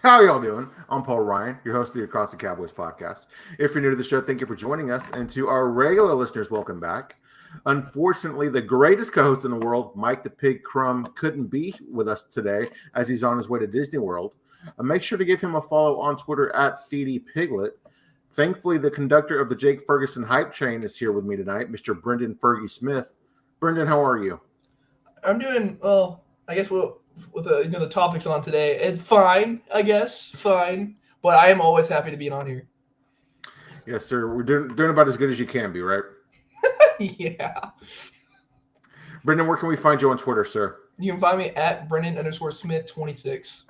How y'all doing? I'm Paul Ryan, your host of the Across the Cowboys podcast. If you're new to the show, thank you for joining us. And to our regular listeners, welcome back. Unfortunately, the greatest co-host in the world, Mike the Pig Crumb, couldn't be with us today as he's on his way to Disney World. Make sure to give him a follow on Twitter at CD Piglet. Thankfully, the conductor of the Jake Ferguson hype train is here with me tonight, Mr. Brenden Fergy Smith. Brenden, how are you? I'm doing well. I guess with the topics on today, it's fine. I guess fine, but I am always happy to be on here. Yes, sir. We're doing about as good as you can be, right? Yeah. Brenden, where can we find you on Twitter, sir? You can find me at Brenden_Smith26.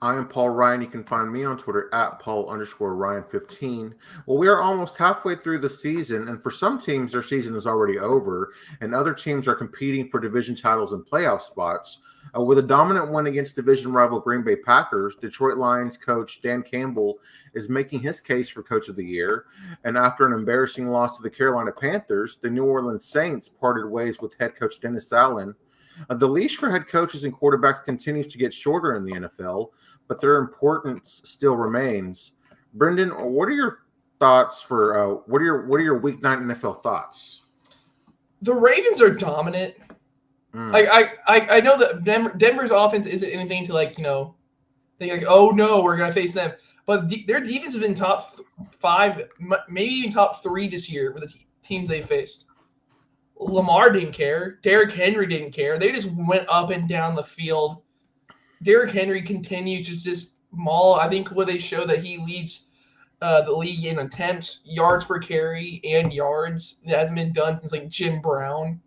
I am Paul Ryan. You can find me on Twitter at Paul_Ryan15. Well, we are almost halfway through the season, and for some teams, their season is already over, and other teams are competing for division titles and playoff spots. With a dominant win against division rival Green Bay Packers, Detroit Lions coach Dan Campbell is making his case for Coach of the Year. And after an embarrassing loss to the Carolina Panthers, the New Orleans Saints parted ways with head coach Dennis Allen. The leash for head coaches and quarterbacks continues to get shorter in the NFL, but their importance still remains. Brenden, what are your thoughts for what are your Week 9 NFL thoughts? The Ravens are dominant. I know that Denver's offense isn't anything to think like, oh no, we're gonna face them. But their defense has been top 5, maybe even top 3 this year with the teams they faced. Lamar didn't care. Derrick Henry didn't care. They just went up and down the field. Derrick Henry continues to just maul. I think what they show that he leads the league in attempts, yards per carry, and yards. That hasn't been done since like Jim Brown.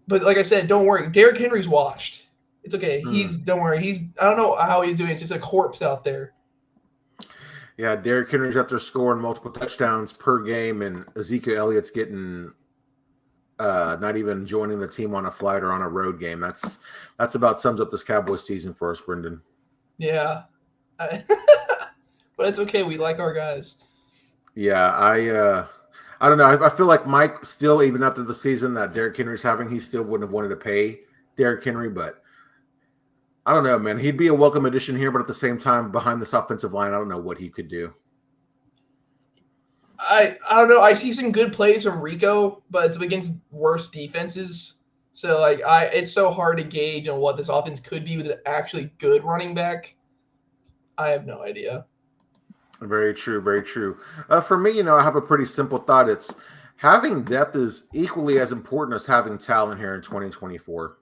But like I said, don't worry. Derrick Henry's washed. It's okay. Don't worry. I don't know how he's doing. It's just a corpse out there. Yeah, Derrick Henry's out there scoring multiple touchdowns per game, and Ezekiel Elliott's getting not even joining the team on a flight or on a road game. That's about sums up this Cowboys season for us, Brenden. Yeah. But it's okay. We like our guys. Yeah, I don't know. I feel like Mike still, even after the season that Derrick Henry's having, he still wouldn't have wanted to pay Derrick Henry, but I don't know, man. He'd be a welcome addition here, but at the same time, behind this offensive line, I don't know what he could do. I don't know. I see some good plays from Rico, but it's against worse defenses. So it's so hard to gauge on what this offense could be with an actually good running back. I have no idea. Very true, very true. For me, I have a pretty simple thought. It's having depth is equally as important as having talent here in 2024.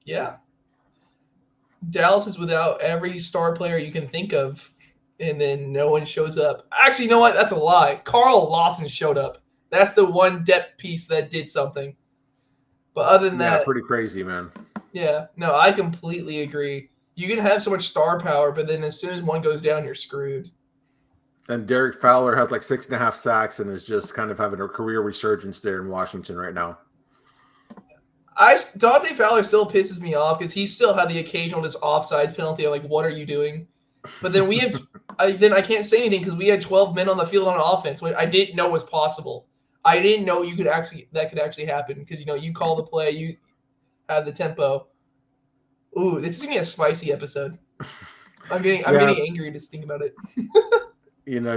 Yeah. Dallas is without every star player you can think of, and then no one shows up. Actually, you know what? That's a lie. Carl Lawson showed up. That's the one depth piece that did something. But other than that, pretty crazy, man. Yeah, no, I completely agree. You can have so much star power, but then as soon as one goes down, you're screwed. And Derek Fowler has like 6.5 sacks and is just kind of having a career resurgence there in Washington right now. Dante Fowler still pisses me off because he still had the occasional just offsides penalty. I'm like, what are you doing? But then we have, I can't say anything because we had 12 men on the field on offense, which I didn't know was possible. I didn't know that could actually happen because you call the play, you have the tempo. Ooh, this is gonna be a spicy episode. I'm getting angry just thinking about it.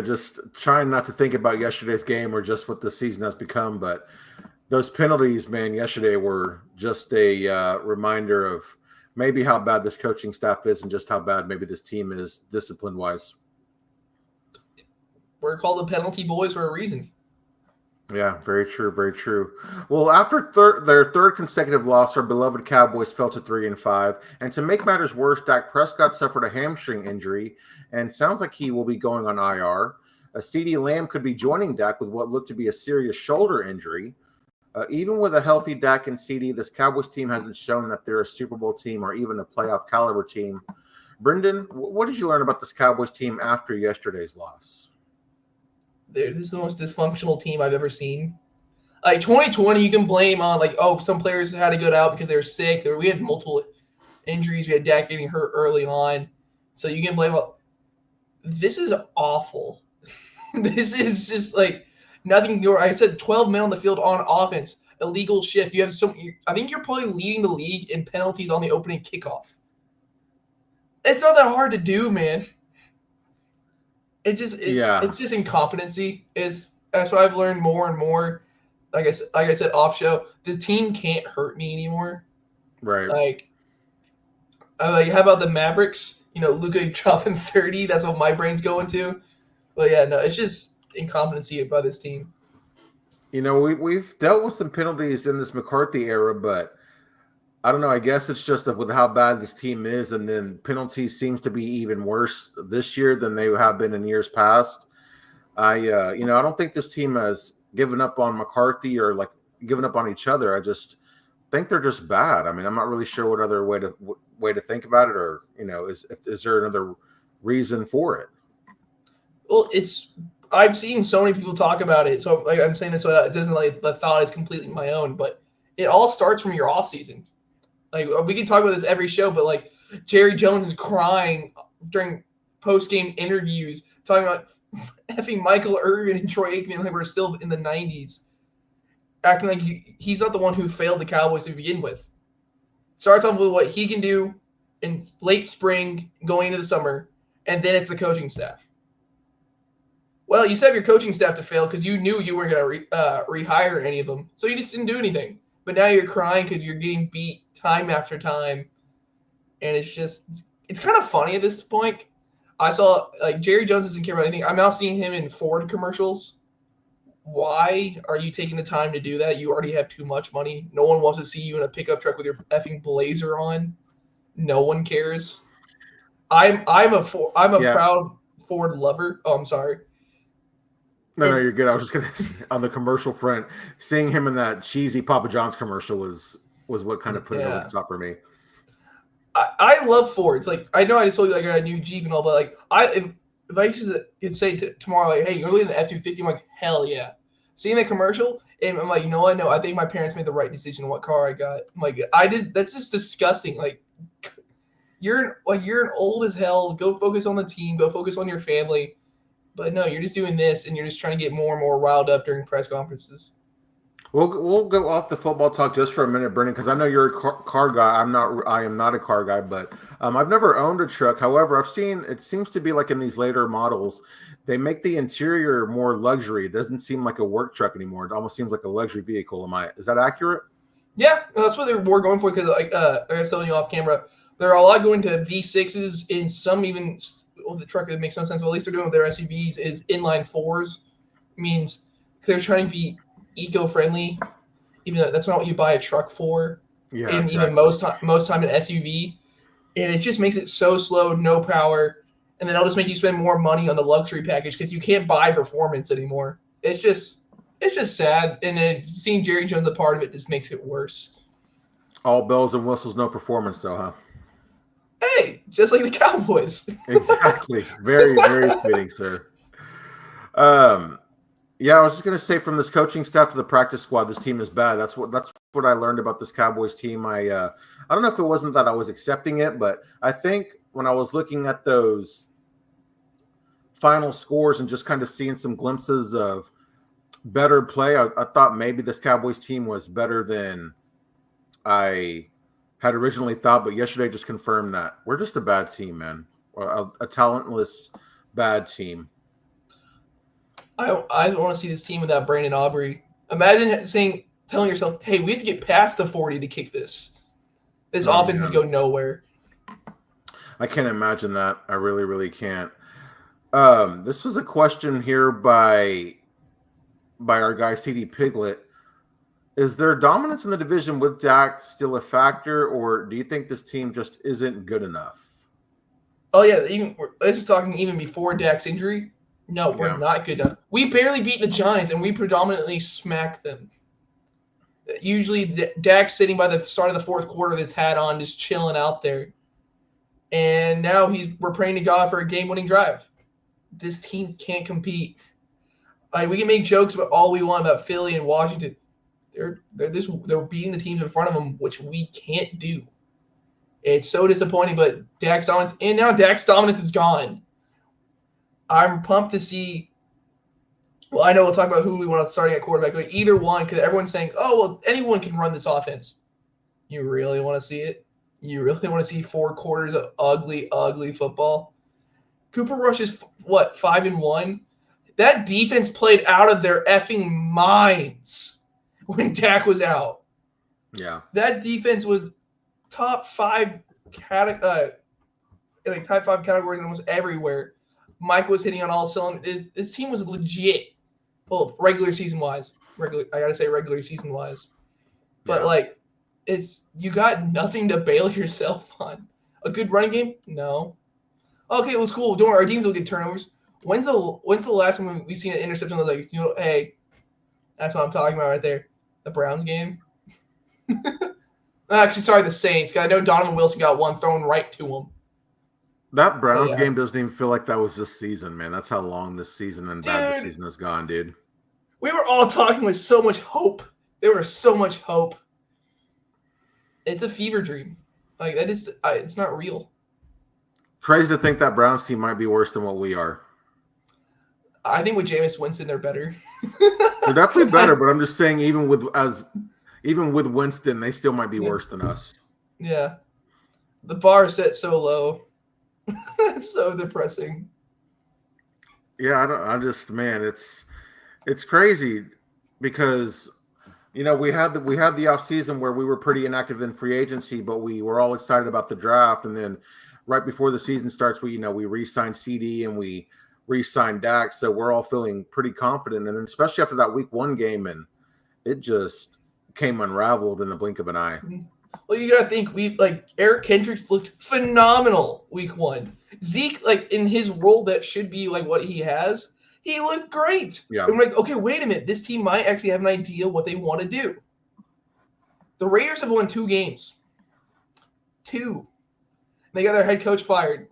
Just trying not to think about yesterday's game or just what the season has become, but those penalties, man, yesterday were just a reminder of maybe how bad this coaching staff is and just how bad maybe this team is discipline-wise. We're called the penalty boys for a reason. Yeah, very true, very true. Well, after their third consecutive loss, our beloved Cowboys fell to 3-5. And to make matters worse, Dak Prescott suffered a hamstring injury and sounds like he will be going on IR. CeeDee Lamb could be joining Dak with what looked to be a serious shoulder injury. Even with a healthy Dak and CeeDee, this Cowboys team hasn't shown that they're a Super Bowl team or even a playoff caliber team. Brenden, what did you learn about this Cowboys team after yesterday's loss? This is the most dysfunctional team I've ever seen. Like 2020, you can blame on some players had to go out because they were sick. We had multiple injuries. We had Dak getting hurt early on, so you can blame. This is awful. This is just like nothing. I said 12 men on the field on offense. Illegal shift. You have I think you're probably leading the league in penalties on the opening kickoff. It's not that hard to do, man. It's Yeah. just incompetency. That's what I've learned more and more. Like I said off show, this team can't hurt me anymore. Right. Like how about the Mavericks? Luka dropping 30. That's what my brain's going to. But yeah, no, it's just incompetency by this team. We've dealt with some penalties in this McCarthy era, but I don't know. I guess it's just with how bad this team is, and then penalties seems to be even worse this year than they have been in years past. I don't think this team has given up on McCarthy or like given up on each other. I just think they're just bad. I mean, I'm not really sure what other way to think about it, or is there another reason for it? Well, I've seen so many people talk about it, so like I'm saying this so it doesn't like the thought is completely my own, but it all starts from your off season. Like we can talk about this every show, but like Jerry Jones is crying during post game interviews, talking about effing Michael Irvin and Troy Aikman like we're still in the 90s, acting like he's not the one who failed the Cowboys to begin with. Starts off with what he can do in late spring, going into the summer, and then it's the coaching staff. Well, you set your coaching staff to fail because you knew you weren't going to rehire any of them, so you just didn't do anything. But now you're crying because you're getting beat time after time, and it's kind of funny at this point. I saw like Jerry Jones doesn't care about anything. I'm now seeing him in Ford commercials. Why are you taking the time to do that? You already have too much money. No one wants to see you in a pickup truck with your effing blazer on. No one cares. I'm a proud Ford lover. Oh, I'm sorry. No, you're good. I was just gonna say, on the commercial front, seeing him in that cheesy Papa John's commercial was what kind of put it over the top for me. I love Fords. Like I know I just told you like I got a new Jeep and all, but like if I used to say tomorrow like, hey, you're leaving an F-250, I'm like, hell yeah. Seeing that commercial, and I'm like, you know what? No, I think my parents made the right decision on what car I got. I'm like, that's just disgusting. Like you're an old as hell. Go focus on the team. Go focus on your family. But no, you're just doing this, and you're just trying to get more and more riled up during press conferences. We'll go off the football talk just for a minute, Brenden, because I know you're a car guy. I am not a car guy, but I've never owned a truck. However, I've seen it seems to be like in these later models, they make the interior more luxury. It doesn't seem like a work truck anymore. It almost seems like a luxury vehicle. Is that accurate? Yeah, that's what they were going for because like I was telling you off camera, there are a lot going to V6s in some even. Well, the truck that makes no sense. Well, at least they're doing with their SUVs is inline fours, means they're trying to be eco-friendly, even though that's not what you buy a truck for. Yeah, and exactly. even most time an SUV, and it just makes it so slow, no power, and then it'll just make you spend more money on the luxury package because you can't buy performance anymore. It's just sad, and then seeing Jerry Jones a part of it just makes it worse. All bells and whistles, no performance, though, huh? Hey, just like the Cowboys. Exactly. Very, very fitting, sir. Yeah, I was just gonna say from this coaching staff to the practice squad, this team is bad. That's what I learned about this Cowboys team. I don't know if it wasn't that I was accepting it, but I think when I was looking at those final scores and just kind of seeing some glimpses of better play, I thought maybe this Cowboys team was better than I had originally thought, but yesterday just confirmed that we're just a bad team, man. A talentless, bad team. I don't want to see this team without Brandon Aubrey. Imagine telling yourself, hey, we have to get past the 40 to kick this. This offense would go nowhere. I can't imagine that. I really, really can't. This was a question here by our guy, CD Piglet. Is their dominance in the division with Dak still a factor, or do you think this team just isn't good enough? Oh, yeah. This is talking even before Dak's injury. No, we're not good enough. We barely beat the Giants, and we predominantly smacked them. Usually, Dak's sitting by the start of the fourth quarter with his hat on, just chilling out there. And now we're praying to God for a game-winning drive. This team can't compete. Like, we can make jokes about all we want about Philly and Washington. They're beating the teams in front of them, which we can't do. It's so disappointing, but Dak's dominance, and now Dak's dominance is gone. I'm pumped to see. Well, I know we'll talk about who we want to starting at quarterback, but either one, because everyone's saying, oh, well, anyone can run this offense. You really want to see it? You really want to see 4 quarters of ugly, ugly football? Cooper Rush is, 5-1? That defense played out of their effing minds when Dak was out. Yeah. That defense was top 5 in like top 5 categories almost everywhere. Mike was hitting on all cylinders. This team was legit. Well, regular season wise. I gotta say regular season wise. But you got nothing to bail yourself on. A good running game? No. Okay, it was cool. Don't worry, our teams will get turnovers. When's the last time we've seen an interception that was like, hey, that's what I'm talking about right there. The Browns game. Actually, sorry, the Saints. Cause I know Donovan Wilson got one thrown right to him. That Browns game doesn't even feel like that was this season, man. That's how long this season and bad this season has gone, dude. We were all talking with so much hope. There was so much hope. It's a fever dream. It's not real. Crazy to think that Browns team might be worse than what we are. I think with Jameis Winston, they're better. They're definitely better, but I'm just saying, even with Winston, they still might be worse than us. Yeah, the bar is set so low. It's so depressing. Yeah, it's crazy because we had the off season where we were pretty inactive in free agency, but we were all excited about the draft, and then right before the season starts, we re-signed CD and we re-signed Dak, so we're all feeling pretty confident, and then especially after that week 1 game, and it just came unraveled in the blink of an eye. Well, you gotta think Eric Kendricks looked phenomenal week 1. Zeke, in his role that should be what he has, he looked great. Yeah. I'm like, okay, wait a minute. This team might actually have an idea what they want to do. The Raiders have won 2 games. 2. They got their head coach fired.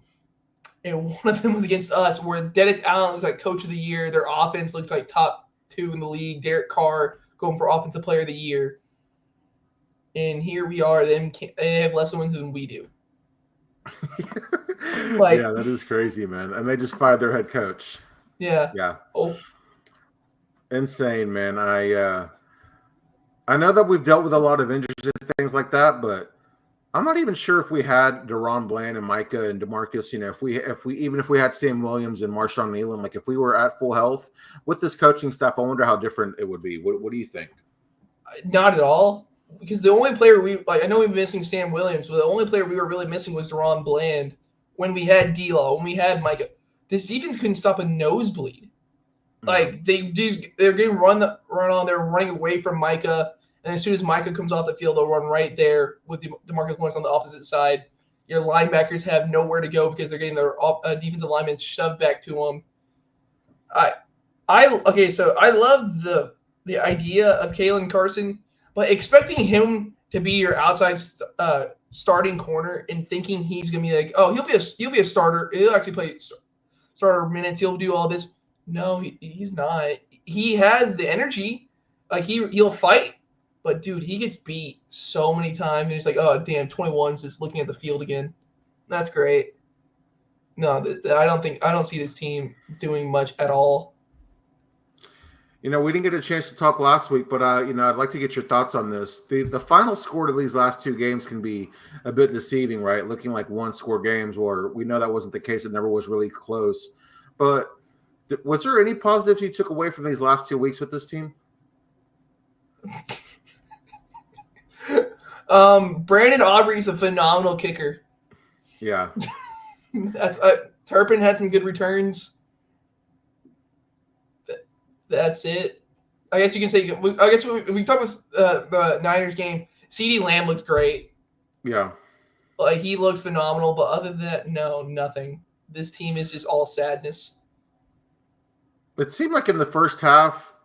And one of them was against us, where Dennis Allen looks like coach of the year. Their offense looks like top 2 in the league. Derek Carr going for offensive player of the year. And here we are. They have less wins than we do. Yeah, that is crazy, man. And they just fired their head coach. Yeah. Yeah. Oh. Insane, man. I know that we've dealt with a lot of injuries and things like that, but I'm not even sure if we had Deron Bland and Micah and DeMarcus, if we had Sam Williams and Marshawn Nealon, if we were at full health with this coaching staff, I wonder how different it would be. What do you think? Not at all. Because the only player I know we've been missing Sam Williams, but the only player we were really missing was Deron Bland when we had D-Law, when we had Micah. This defense couldn't stop a nosebleed. They're getting run on. They're running away from Micah, and as soon as Micah comes off the field, they'll run right there with DeMarcus Lawrence on the opposite side. Your linebackers have nowhere to go because they're getting their defensive linemen shoved back to them. So I love the idea of Kalen Carson, but expecting him to be your outside starting corner and thinking he's gonna be he'll be a starter. He'll actually play starter minutes. He'll do all this. No, he's not. He has the energy. He'll fight, but dude, he gets beat so many times, and he's like, oh damn, 21's just looking at the field again. That's great. No, I don't see this team doing much at all. We didn't get a chance to talk last week, but I'd like to get your thoughts on this. The final score to these last 2 games can be a bit deceiving, right? Looking like 1-score games, where we know that wasn't the case. It never was really close. But was there any positives you took away from these last 2 weeks with this team? Brandon Aubrey's a phenomenal kicker. Yeah. Turpin had some good returns. That's it. I guess you can say. I guess we talk about the Niners game. CeeDee Lamb looked great. Yeah. He looked phenomenal, but other than that, no, nothing. This team is just all sadness. It seemed like in the first half,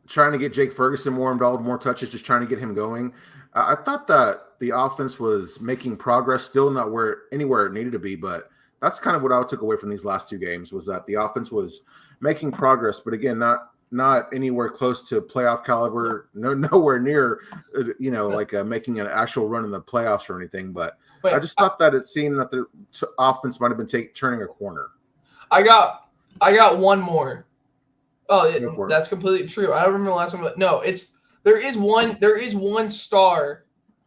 trying to get Jake Ferguson more involved, more touches, just trying to get him going. I thought that the offense was making progress, still not anywhere it needed to be, but that's kind of what I took away from these last 2 games, was that the offense was making progress, but again, not anywhere close to playoff caliber, nowhere near, making an actual run in the playoffs or anything. But I just thought that it seemed that the offense might have been turning a corner. I got one more. Oh, that's completely true. I don't remember the last one, but no, there is one star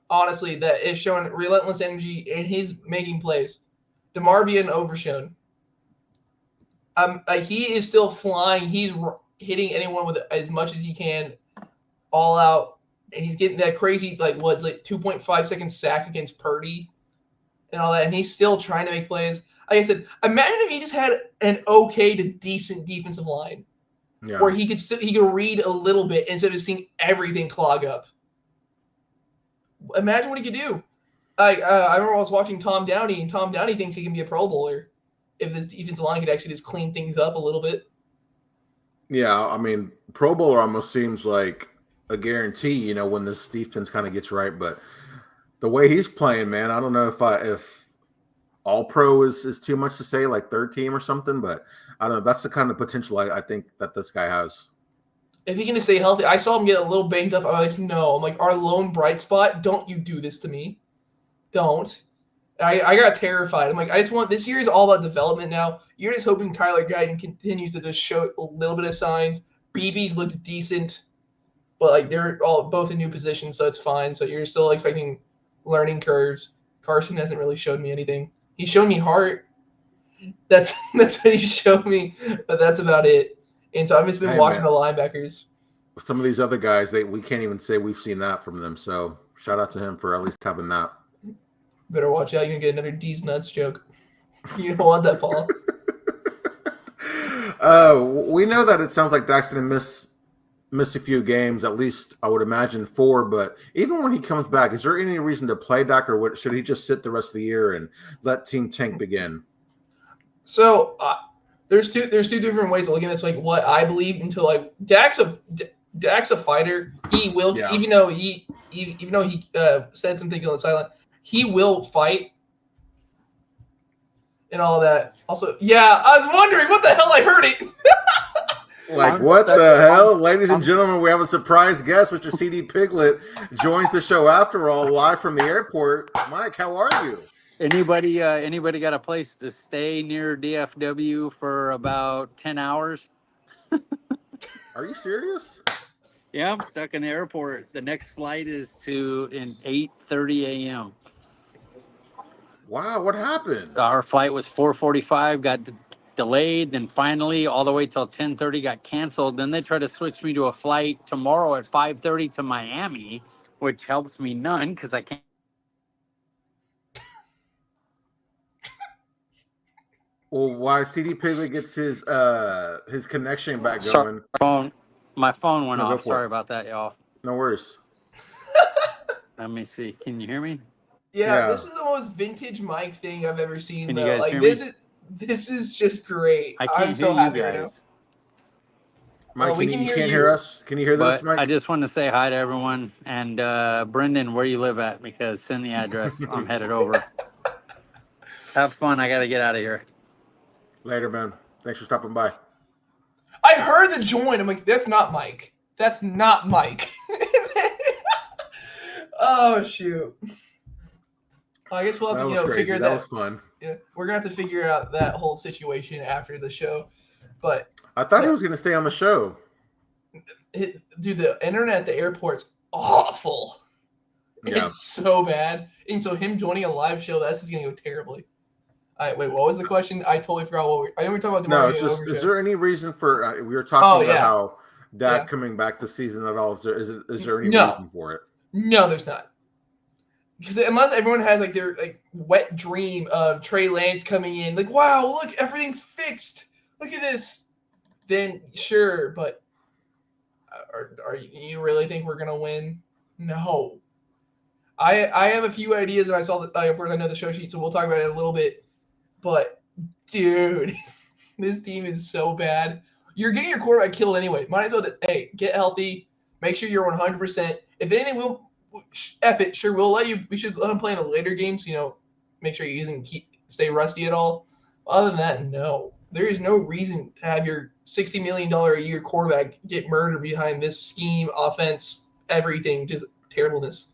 honestly, that is showing relentless energy and he's making plays. DeMarvion overshown. He is still flying. He's hitting anyone with as much as he can, all out, and he's getting that crazy 2.5 second sack against Purdy, and all that. And he's still trying to make plays. Like I said, imagine if he just had an okay to decent defensive line, where he could read a little bit instead of seeing everything clog up. Imagine what he could do. I remember I was watching Tom Downey, and Tom Downey thinks he can be a Pro Bowler if this defensive line could actually just clean things up a little bit. Yeah, I mean, Pro Bowler almost seems like a guarantee, when this defense kind of gets right. But the way he's playing, man, I don't know if All Pro is too much to say, like third team or something. But I don't know. That's the kind of potential I think that this guy has. If he can stay healthy, I saw him get a little banged up. I was like, no. I'm like, our lone bright spot. Don't you do this to me. Don't. I got terrified. I'm like, I just want – this year is all about development now. You're just hoping Tyler Guyton continues to just show a little bit of signs. BB's looked decent, but they're all both in new positions, so it's fine. So you're still expecting learning curves. Carson hasn't really showed me anything. He's shown me heart. That's what he showed me, but that's about it. And so I've just been watching the linebackers. Some of these other guys, we can't even say we've seen that from them. So shout out to him for at least having that. Better watch out. You're going to get another D's nuts joke. You don't want that, Paul. We know that it sounds like Dak's going to miss a few games, at least I would imagine 4. But even when he comes back, is there any reason to play Dak, or should he just sit the rest of the year and let Team Tank begin? So there's two different ways of looking at this. What I believe until Dak's a fighter. He will, even though he said something on the sideline. He will fight and all that. Also, I was wondering what the hell I heard it. What the hell? Ladies and gentlemen, we have a surprise guest. Mr. CD Piglet joins the show after all, live from the airport. Mike, how are you? Anybody got a place to stay near DFW for about 10 hours? Are you serious? Yeah, I'm stuck in the airport. The next flight is in 8:30 a.m. Wow, what happened? Our flight was 4:45, got delayed, then finally all the way till 10:30 got canceled. Then they tried to switch me to a flight tomorrow at 5:30 to Miami, which helps me none because I can't. Well, why CD Piglet gets his connection back going? Sorry, my phone went off. Sorry about that, y'all. No worries. Let me see. Can you hear me? Yeah, this is the most vintage Mike thing I've ever seen. Can you guys hear me? This is just great. I'm so happy right now. Mike, you can't hear us? Can you hear this, Mike? I just want to say hi to everyone. And Brenden, where you live at, because send the address. I'm headed over. Have fun. I got to get out of here. Later, man. Thanks for stopping by. I heard the join. I'm like, that's not Mike. That's not Mike. Oh, shoot. I guess we'll have to figure that. That was fun. Yeah, we're gonna have to figure out that whole situation after the show. But I thought he was gonna stay on the show. Dude, the internet at the airport's awful. Yeah. It's so bad, and so him joining a live show, that's just gonna go terribly. All right, wait, what was the question? I totally forgot what I know we were talking about. No, it's just, is there any reason for we were talking about how Dak coming back this season at all? Is there any reason for it? No, there's not. Because unless everyone has their wet dream of Trey Lance coming in, wow, look, everything's fixed. Look at this. Then sure, but are you really think we're gonna win? No. I have a few ideas, and I saw that. Of course, I know the show sheet, so we'll talk about it a little bit. But dude, this team is so bad. You're getting your quarterback killed anyway. Might as well, get healthy. Make sure you're 100%. If anything, F it. Sure, we should let him play in a later game, so, make sure he doesn't stay rusty at all. Other than that, no. There is no reason to have your $60 million a year quarterback get murdered behind this scheme, offense, everything, just terribleness.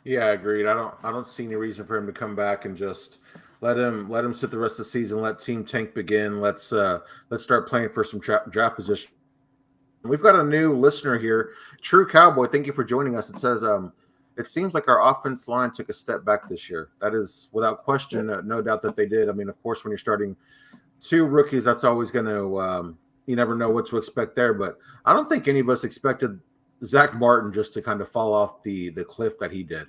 Yeah, agreed. I don't see any reason for him to come back and just let him sit the rest of the season. Let Team Tank begin. Let's start playing for some draft position. We've got a new listener here, True Cowboy. Thank you for joining us. It says, it seems like our offense line took a step back this year. That is without question, no doubt that they did. I mean, of course, when you're starting 2 rookies, that's always going to you never know what to expect there. But I don't think any of us expected Zach Martin just to kind of fall off the cliff that he did.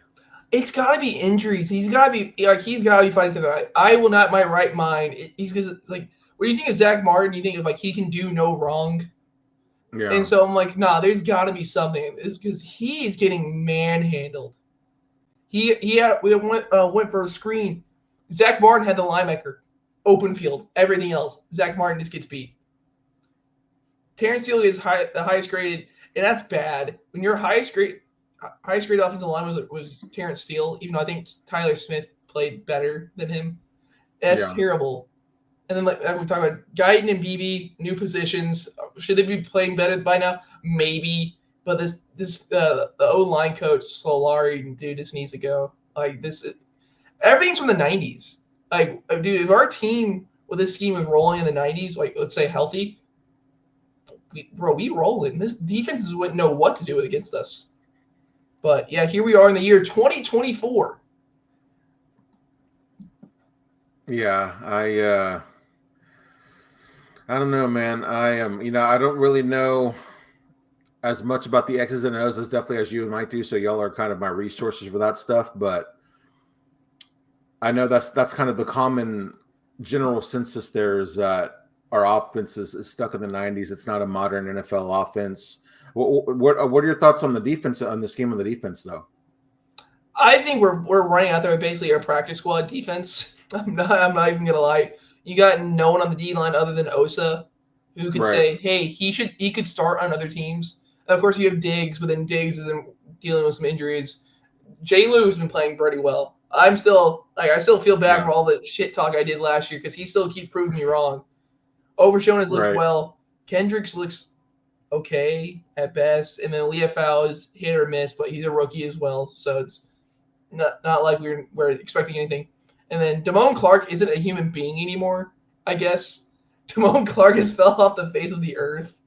It's got to be injuries. He's got to be fighting something. I will not in my right mind. He's because like when you think of Zach Martin, you think of like he can do no wrong. Yeah. And so I'm like, nah, there's got to be something. It's because he's getting manhandled. We went for a screen. Zach Martin had the linebacker, open field, everything else. Zach Martin just gets beat. Terrence Steele is the highest graded, and that's bad. When your highest graded offensive line was Terrence Steele, even though I think Tyler Smith played better than him. That's terrible. And then like we talk about Guyton and BB, new positions. Should they be playing better by now? Maybe. But the O-line coach Solari, dude, just needs to go. Like this, everything's from the '90s. Like, dude, if our team with this scheme is rolling in the '90s, like let's say healthy, we rolling. This defenses wouldn't know what to do against us. But yeah, here we are in the year 2024. Yeah, I don't know, man. I am, I don't really know as much about the X's and O's as definitely as you might do. So y'all are kind of my resources for that stuff. But I know that's kind of the common general census there is that our offense is stuck in the '90s. It's not a modern NFL offense. What are your thoughts on the defense, on the scheme of the defense, though? I think we're running out there with basically our practice squad defense. I'm not even gonna lie. You got no one on the D line other than Osa, who could say, "Hey, he could start on other teams." And of course, you have Diggs, but then Diggs isn't dealing with some injuries. Jay Lou's been playing pretty well. I still feel bad for all the shit talk I did last year because he still keeps proving me wrong. Overshown has looked well. Kendricks looks okay at best, and then Leafau is hit or miss, but he's a rookie as well, so it's not like we're expecting anything. And then Damone Clark isn't a human being anymore, I guess. Damone Clark has fell off the face of the earth.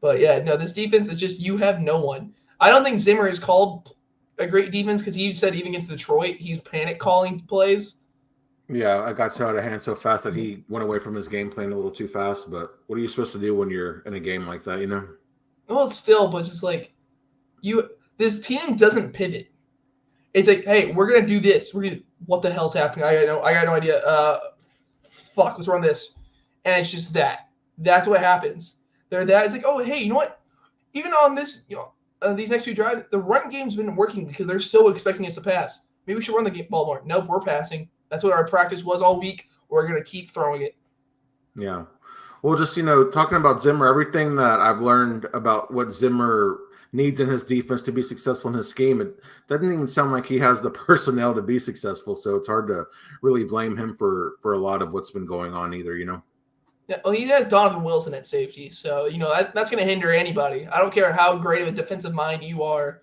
But yeah, no, this defense is just you have no one. I don't think Zimmer has called a great defense because he said even against Detroit he's panic calling plays. Yeah, I got so out of hand so fast that he went away from his game plan a little too fast. But what are you supposed to do when you're in a game like that, Well, still, but just like this team doesn't pivot. It's like, hey, we're gonna do this. What the hell's happening? I got no idea. Fuck, let's run this, and it's just that. That's what happens. It's like, oh, hey, you know what? Even on this, these next few drives, the run game's been working because they're so expecting us to pass. Maybe we should run the ball more. Nope, we're passing. That's what our practice was all week. We're gonna keep throwing it. Yeah. Well, just talking about Zimmer, everything that I've learned about what Zimmer needs in his defense to be successful in his scheme, it doesn't even sound like he has the personnel to be successful. So it's hard to really blame him for a lot of what's been going on either, Yeah, well, he has Donovan Wilson at safety, so that's going to hinder anybody. I don't care how great of a defensive mind you are.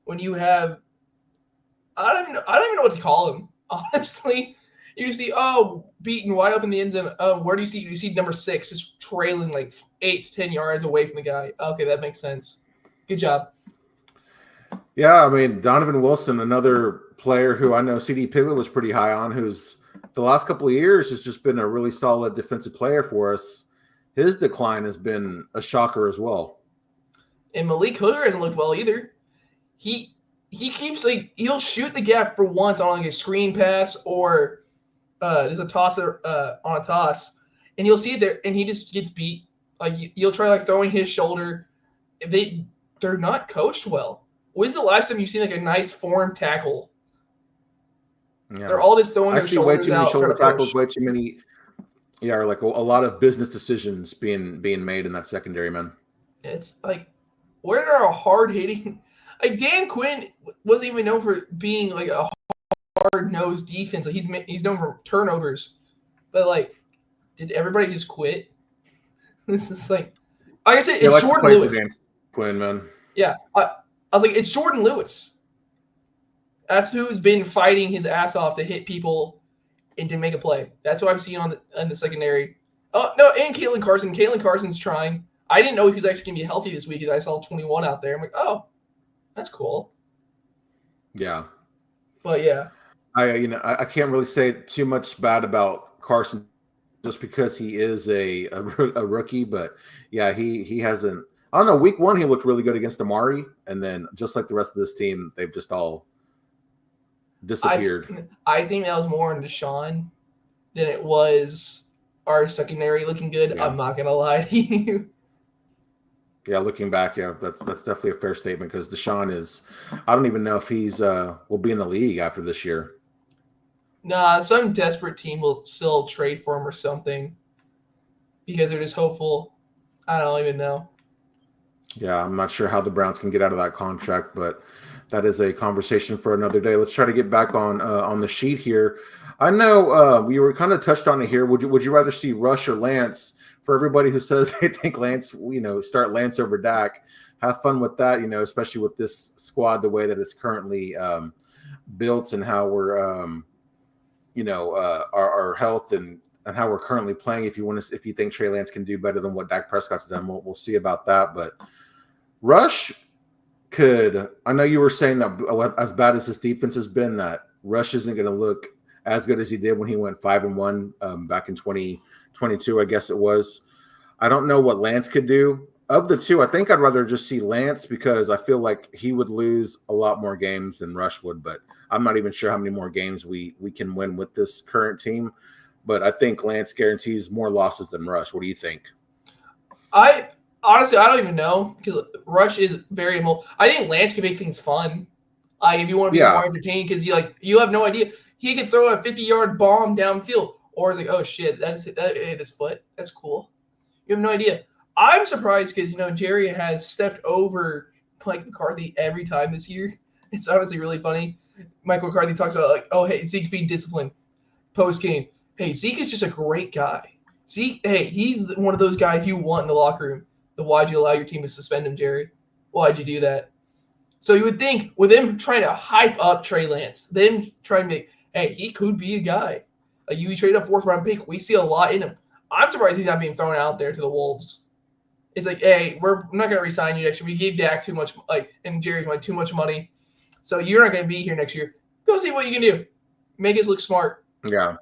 When you have, I don't even know what to call him. Honestly, you see, beaten wide open in the end zone. Where do you see? You see number 6 just trailing like 8 to 10 yards away from the guy. Okay, that makes sense. Good job. Yeah, I mean, Donovan Wilson, another player who I know CD Piglet was pretty high on, who's the last couple of years has just been a really solid defensive player for us. His decline has been a shocker as well. And Malik Hooker hasn't looked well either. He keeps he'll shoot the gap for once on a screen pass or there's a toss on a toss, and you'll see it there, and he just gets beat. You'll try throwing his shoulder. They're not coached well. When's the last time you've seen a nice form tackle? Yeah. They're all just throwing their shoulders out. I see way too many shoulder tackles, way too many. Yeah, or a lot of business decisions being made in that secondary, man. It's where are our hard hitting? Dan Quinn wasn't even known for being a hard nosed defense. He's known for turnovers, but did everybody just quit? This is like I said, it's Jordan Lewis. Quinn, man. Yeah, I was like, it's Jordan Lewis. That's who's been fighting his ass off to hit people and to make a play. That's what I've seen on the secondary. Oh no, and Caitlin Carson. Caitlin Carson's trying. I didn't know he was actually gonna be healthy this week, and I saw 21 out there. I'm like, oh, that's cool. Yeah. But yeah. I can't really say too much bad about Carson just because he is a rookie, but yeah, he hasn't. I don't know. Week 1, he looked really good against Amari, and then just like the rest of this team, they've just all disappeared. I think that was more on Deshaun than it was our secondary looking good. Yeah. I'm not gonna lie to you. Yeah, looking back, yeah, that's definitely a fair statement because Deshaun is. I don't even know if he's will be in the league after this year. Nah, some desperate team will still trade for him or something because they're just hopeful. I don't even know. Yeah, I'm not sure how the Browns can get out of that contract, but that is a conversation for another day. Let's try to get back on the sheet here. I know we were kind of touched on it here. Would you rather see Rush or Lance? For everybody who says they think Lance, start Lance over Dak, have fun with that. Especially with this squad the way that it's currently built and how we're our health and how we're currently playing. If you think Trey Lance can do better than what Dak Prescott's done, we'll see about that. But Rush could. I know you were saying that as bad as his defense has been, that Rush isn't going to look as good as he did when he went 5-1 back in 2022, I guess it was. I don't know what Lance could do. Of the two, I think I'd rather just see Lance because I feel like he would lose a lot more games than Rush would, but I'm not even sure how many more games we can win with this current team. But I think Lance guarantees more losses than Rush. What do you think? Honestly, I don't even know because Rush is very immobile. I think Lance can make things fun. If you want to be more entertaining, because you have no idea. He could throw a 50-yard bomb downfield, or it's like, oh shit, that hit his foot. That's cool. You have no idea. I'm surprised because Jerry has stepped over Mike McCarthy every time this year. It's honestly really funny. Mike McCarthy talks about oh hey, Zeke's being disciplined post game. Hey, Zeke is just a great guy. Zeke, hey, he's one of those guys you want in the locker room. Then why'd you allow your team to suspend him, Jerry? Why'd you do that? So you would think with them trying to hype up Trey Lance, them trying to make, hey, he could be a guy. You trade a 4th-round pick. We see a lot in him. I'm surprised he's not being thrown out there to the Wolves. It's like, hey, we're not going to resign you next year. We gave Dak too much, and Jerry's wanted too much money. So you're not going to be here next year. Go see what you can do. Make us look smart. Yeah.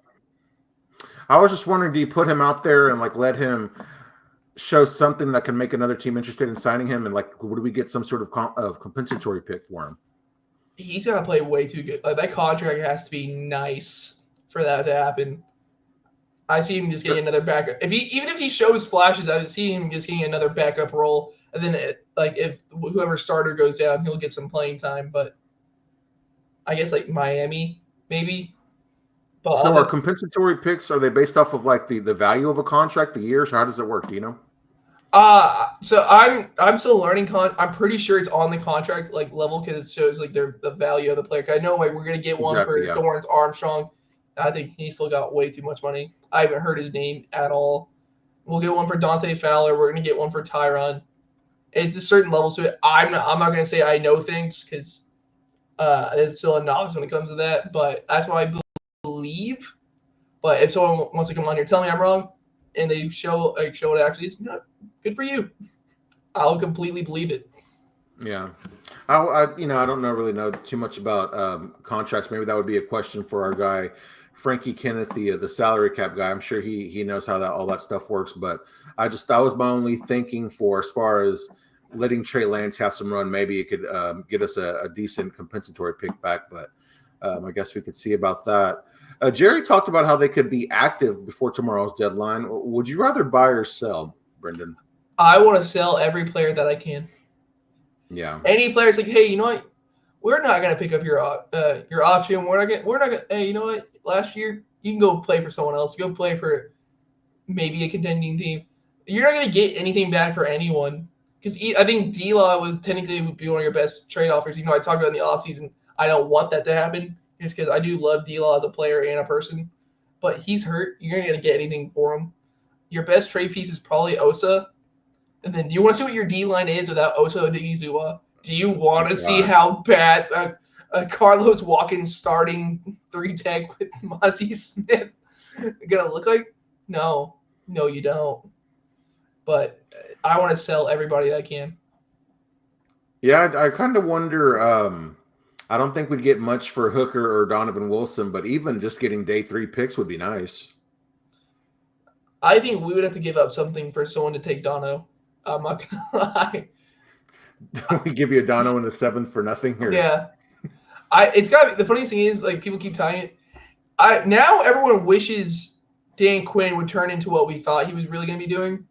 I was just wondering, do you put him out there and let him show something that can make another team interested in signing him? And would we get some sort of compensatory pick for him? He's got to play way too good. That contract has to be nice for that to happen. I see him just getting another backup. Even if he shows flashes, I see him just getting another backup role. And then if whoever starter goes down, he'll get some playing time. But I guess Miami maybe. But so are compensatory picks, are they based off of the value of a contract, the years? How does it work? Do you know? So I'm still learning. I'm pretty sure it's on the contract level because it shows the value of the player. I know we're gonna get one for Dorrance Armstrong. I think he still got way too much money. I haven't heard his name at all. We'll get one for Dante Fowler. We're gonna get one for Tyron. It's a certain level to it. I'm not gonna say I know things because it's still a novice when it comes to that. But that's what I believe. But if someone wants to come on here, tell me I'm wrong, and they show it actually is, good for you. I'll completely believe it. Yeah, I don't really know too much about contracts. Maybe that would be a question for our guy Frankie Kenneth, the salary cap guy. I'm sure he knows how all that stuff works. But that was my only thinking for as far as letting Trey Lance have some run. Maybe it could get us a decent compensatory pick back. But I guess we could see about that. Jerry talked about how they could be active before tomorrow's deadline. Would you rather buy or sell, Brenden? I want to sell every player that I can. Yeah. Any player's hey, you know what? We're not gonna pick up your option. We're not gonna. Hey, you know what? Last year you can go play for someone else. Go play for maybe a contending team. You're not gonna get anything back for anyone because I think D-Law was technically would be one of your best trade offers. Even though I talked about in the offseason, I don't want that to happen just because I do love D-Law as a player and a person, but he's hurt. You're not gonna get anything for him. Your best trade piece is probably Osa. And then do you want to see what your D-line is without Osa Odigizua? Do you want to see how bad Carlos Watkins starting 3-tech with Mozzie Smith going to look like? No, you don't. But I want to sell everybody I can. Yeah, I kind of wonder. I don't think we'd get much for Hooker or Donovan Wilson, but even just getting day 3 picks would be nice. I think we would have to give up something for someone to take Dono. I'm not gonna lie. We give you a Dono in the 7th for nothing? Or? Yeah. It's gotta be, the funniest thing is, like, people keep tying it. Now everyone wishes Dan Quinn would turn into what we thought he was really gonna be doing.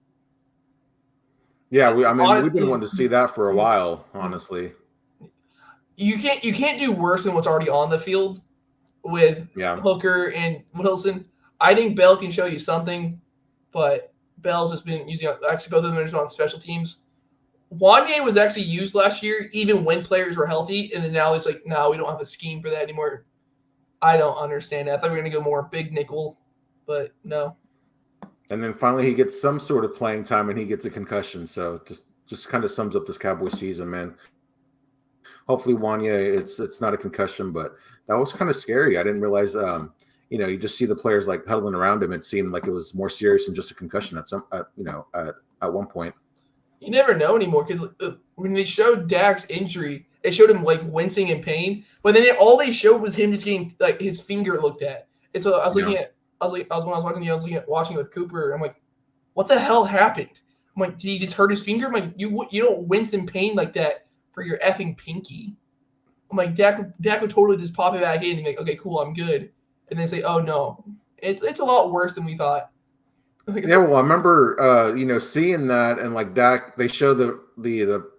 Yeah, we've been wanting to see that for a while, honestly. You can't do worse than what's already on the field with Hooker and Wilson. I think Bell can show you something, but Bell's just been using actually both of them on special teams. Wanye was actually used last year, even when players were healthy, and then now it's like, no, we don't have a scheme for that anymore. I don't understand that. I thought we were gonna go more big nickel, but no. And then finally he gets some sort of playing time and he gets a concussion. So just kind of sums up this Cowboy season, man. Hopefully Wanye, it's not a concussion, but that was kind of scary. I didn't realize you just see the players like huddling around him. It seemed like it was more serious than just a concussion at one point. You never know anymore, because when they showed Dak's injury, it showed him like wincing in pain, but then all they showed was him just getting like his finger looked at. And so I was looking at, watching it with Cooper. I'm like, what the hell happened? I'm like, did he just hurt his finger? I'm like, you don't wince in pain like that for your effing pinky. I'm like, Dak would totally just pop it back in and be like, okay, cool, I'm good. And then say, oh no, it's a lot worse than we thought. Yeah, well, I remember seeing that, and like Dak, they show the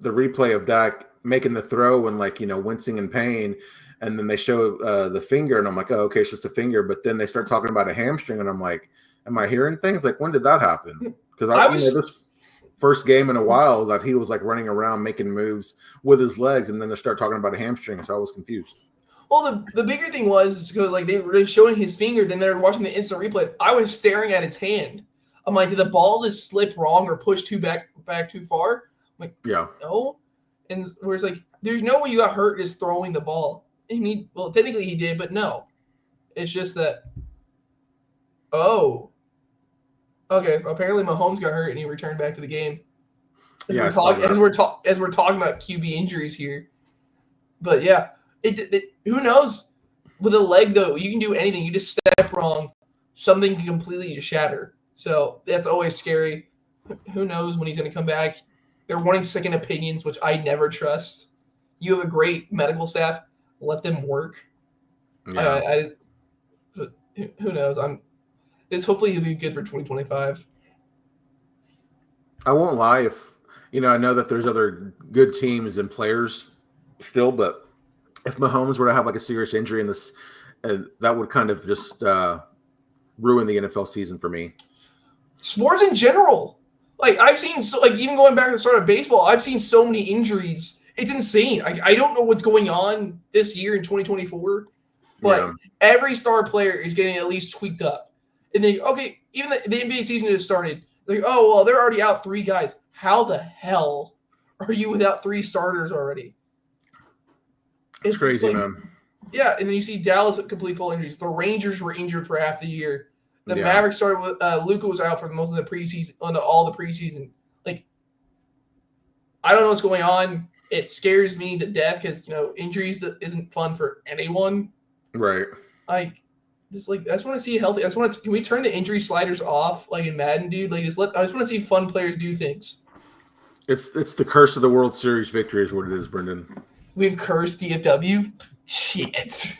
replay of Dak making the throw and like wincing in pain, and then they show the finger, and I'm like, oh, okay, it's just a finger. But then they start talking about a hamstring, and I'm like, am I hearing things? Like, when did that happen? Because this first game in a while that he was like running around making moves with his legs, and then they start talking about a hamstring, so I was confused. Well, the bigger thing was because like they were showing his finger, then they're watching the instant replay. I was staring at his hand. I'm like, did the ball just slip wrong or push back too far? I'm like, yeah, no. And where it's like, there's no way you got hurt just throwing the ball. Well, technically he did, but no. It's just that. Oh. Okay. Apparently Mahomes got hurt and he returned back to the game. As we're talking about QB injuries here. But yeah, who knows? With a leg though, you can do anything. You just step wrong, something can completely shatter. So that's always scary. Who knows when he's going to come back? They're wanting second opinions, which I never trust. You have a great medical staff. Let them work. Yeah. Who knows? Hopefully he'll be good for 2025. I won't lie. If I know that there's other good teams and players still, but if Mahomes were to have like a serious injury in this, that would kind of just ruin the NFL season for me. Sports in general, like I've seen, even going back to the start of baseball, I've seen so many injuries. It's insane. I don't know what's going on this year in 2024, but every star player is getting at least tweaked up. And then, okay, even the NBA season just started. Like, oh, well, they're already out 3 guys. How the hell are you without 3 starters already? It's crazy, man. Yeah, and then you see Dallas at complete full injuries. The Rangers were injured for half the year. The Mavericks started with Luka was out for most of the preseason, all the preseason. Like, I don't know what's going on. It scares me to death because injuries isn't fun for anyone. Right. I just want to see healthy. Can we turn the injury sliders off like in Madden, dude? Like I just want to see fun players do things. It's the curse of the World Series victory is what it is, Brenden. We've cursed DFW. Shit.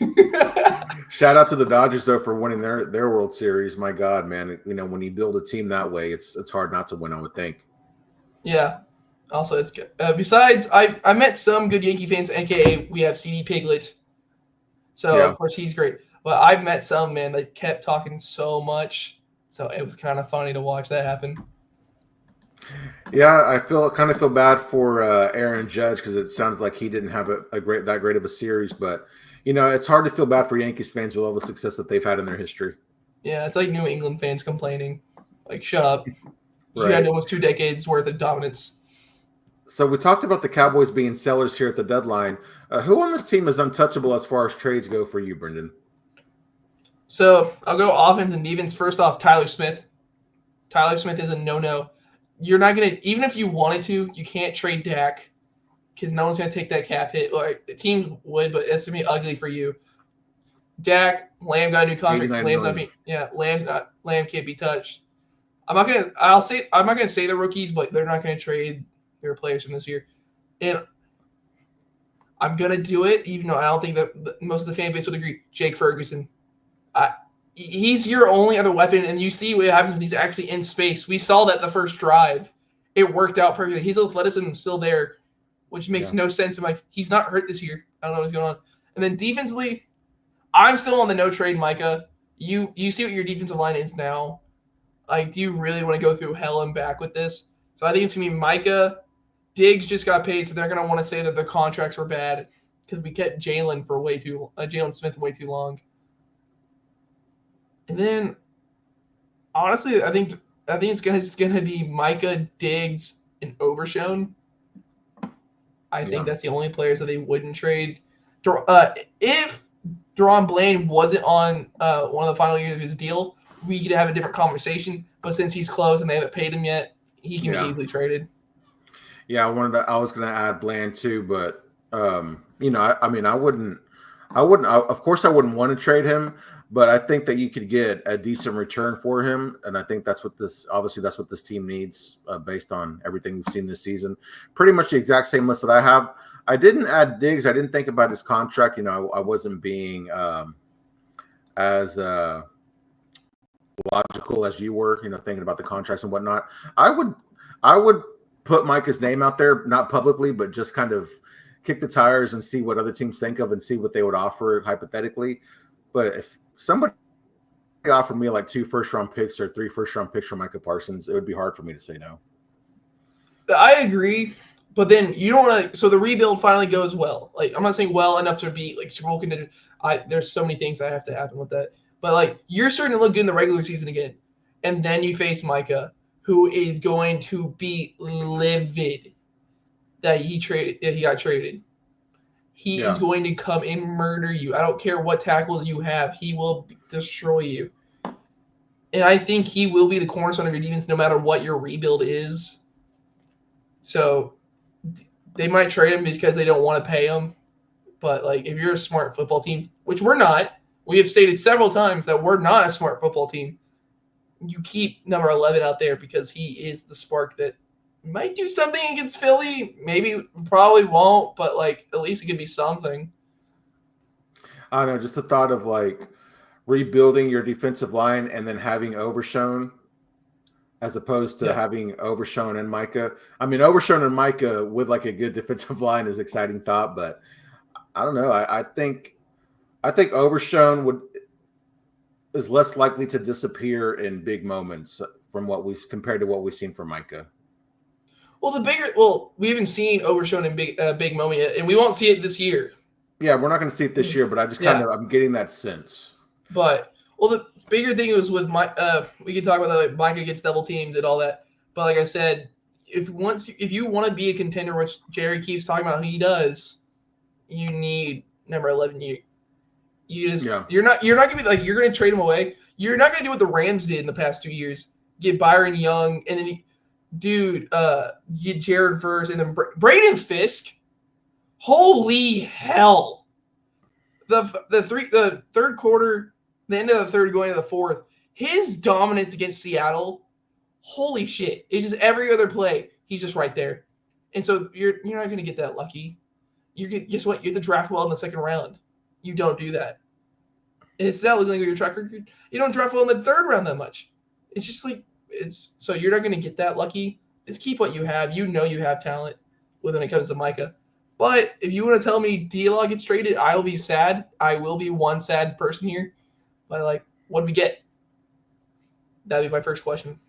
Shout out to the Dodgers though for winning their World Series. My God, man, when you build a team that way, it's hard not to win, I would think. Yeah. Also, it's good. Besides, I met some good Yankee fans, aka we have CD Piglet. So of course he's great. But I've met some man that kept talking so much, so it was kind of funny to watch that happen. Yeah, I kind of feel bad for Aaron Judge because it sounds like he didn't have that great of a series. But it's hard to feel bad for Yankees fans with all the success that they've had in their history. Yeah, it's like New England fans complaining, like, shut up. You had almost 2 decades worth of dominance. So we talked about the Cowboys being sellers here at the deadline. Who on this team is untouchable as far as trades go for you, Brenden? So I'll go offense and defense. First off, Tyler Smith. Tyler Smith is a no-no. You're not going to – even if you wanted to, you can't trade Dak. because no one's going to take that cap hit. Like the teams would, but it's going to be ugly for you. Dak, Lamb got a new contract. Lamb can't be touched. I'm not gonna say the rookies, but they're not going to trade their players from this year. And I'm gonna do it, even though I don't think that most of the fan base would agree. Jake Ferguson, he's your only other weapon, and you see what happens when he's actually in space. We saw that the first drive, it worked out perfectly. His athleticism is still there, which makes no sense. He's not hurt this year. I don't know what's going on. And then defensively, I'm still on the no trade, Micah. You see what your defensive line is now. Like, do you really want to go through hell and back with this? So I think it's going to be Micah. Diggs just got paid, so they're going to want to say that the contracts were bad because we kept Jalen Smith way too long. And then, honestly, I think it's going to be Micah, Diggs, and Overshown. I think that's the only players that they wouldn't trade. If Deron Blaine wasn't on one of the final years of his deal, we could have a different conversation. But since he's closed and they haven't paid him yet, he can be easily traded. Yeah, I was going to add Bland too, but I wouldn't. Of course, I wouldn't want to trade him, but I think that you could get a decent return for him, and I think that's what this team needs based on everything we've seen this season. Pretty much the exact same list that I have. I didn't add Diggs. I didn't think about his contract. I wasn't being as logical as you were. Thinking about the contracts and whatnot. I would put Micah's name out there, not publicly, but just kind of kick the tires and see what other teams think of and see what they would offer hypothetically. But if somebody offered me like 2 first-round picks or 3 first-round picks for Micah Parsons, it would be hard for me to say no. I agree, but then you don't want to. So the rebuild finally goes well. Like, I'm not saying well enough to be like Super Bowl contender. There's so many things that have to happen with that. But like, you're starting to look good in the regular season again, and then you face Micah, who is going to be livid that he got traded. He is going to come and murder you. I don't care what tackles you have. He will destroy you. And I think he will be the cornerstone of your defense no matter what your rebuild is. So they might trade him because they don't want to pay him. But like, if you're a smart football team, which we're not, we have stated several times that we're not a smart football team. You keep number 11 out there because he is the spark that might do something against Philly. Maybe, probably won't, but like, at least it could be something. I don't know, just the thought of like rebuilding your defensive line and then having Overshown as opposed to having Overshown and Micah. I mean, Overshown and Micah with like a good defensive line is exciting thought, but I don't know. I think Overshown is less likely to disappear in big moments compared to what we've seen from Micah. Well, we haven't seen Overshown in big moment yet, and we won't see it this year. Yeah, we're not going to see it this year, but I just I'm getting that sense. But the bigger thing was with we could talk about that, like Micah gets double teamed and all that. But like I said, if you want to be a contender, which Jerry keeps talking about, he does, you need number 11. You're not going to be like, you're going to trade him away. You're not going to do what the Rams did in the past 2 years. Get Byron Young and then get Jared Verse and then Braden Fisk. Holy hell! The third quarter, the end of the third going to the fourth, his dominance against Seattle. Holy shit! It's just every other play, he's just right there. And so you're not going to get that lucky. Guess what? You have to draft well in the second round. You don't do that. It's not looking like your track record. You don't draft well in the third round that much. It's just like so you're not going to get that lucky. Just keep what you have. You know you have talent when it comes to Micah. But if you want to tell me D-Law gets traded, I'll be sad. I will be one sad person here. But like, what do we get? That'd be my first question.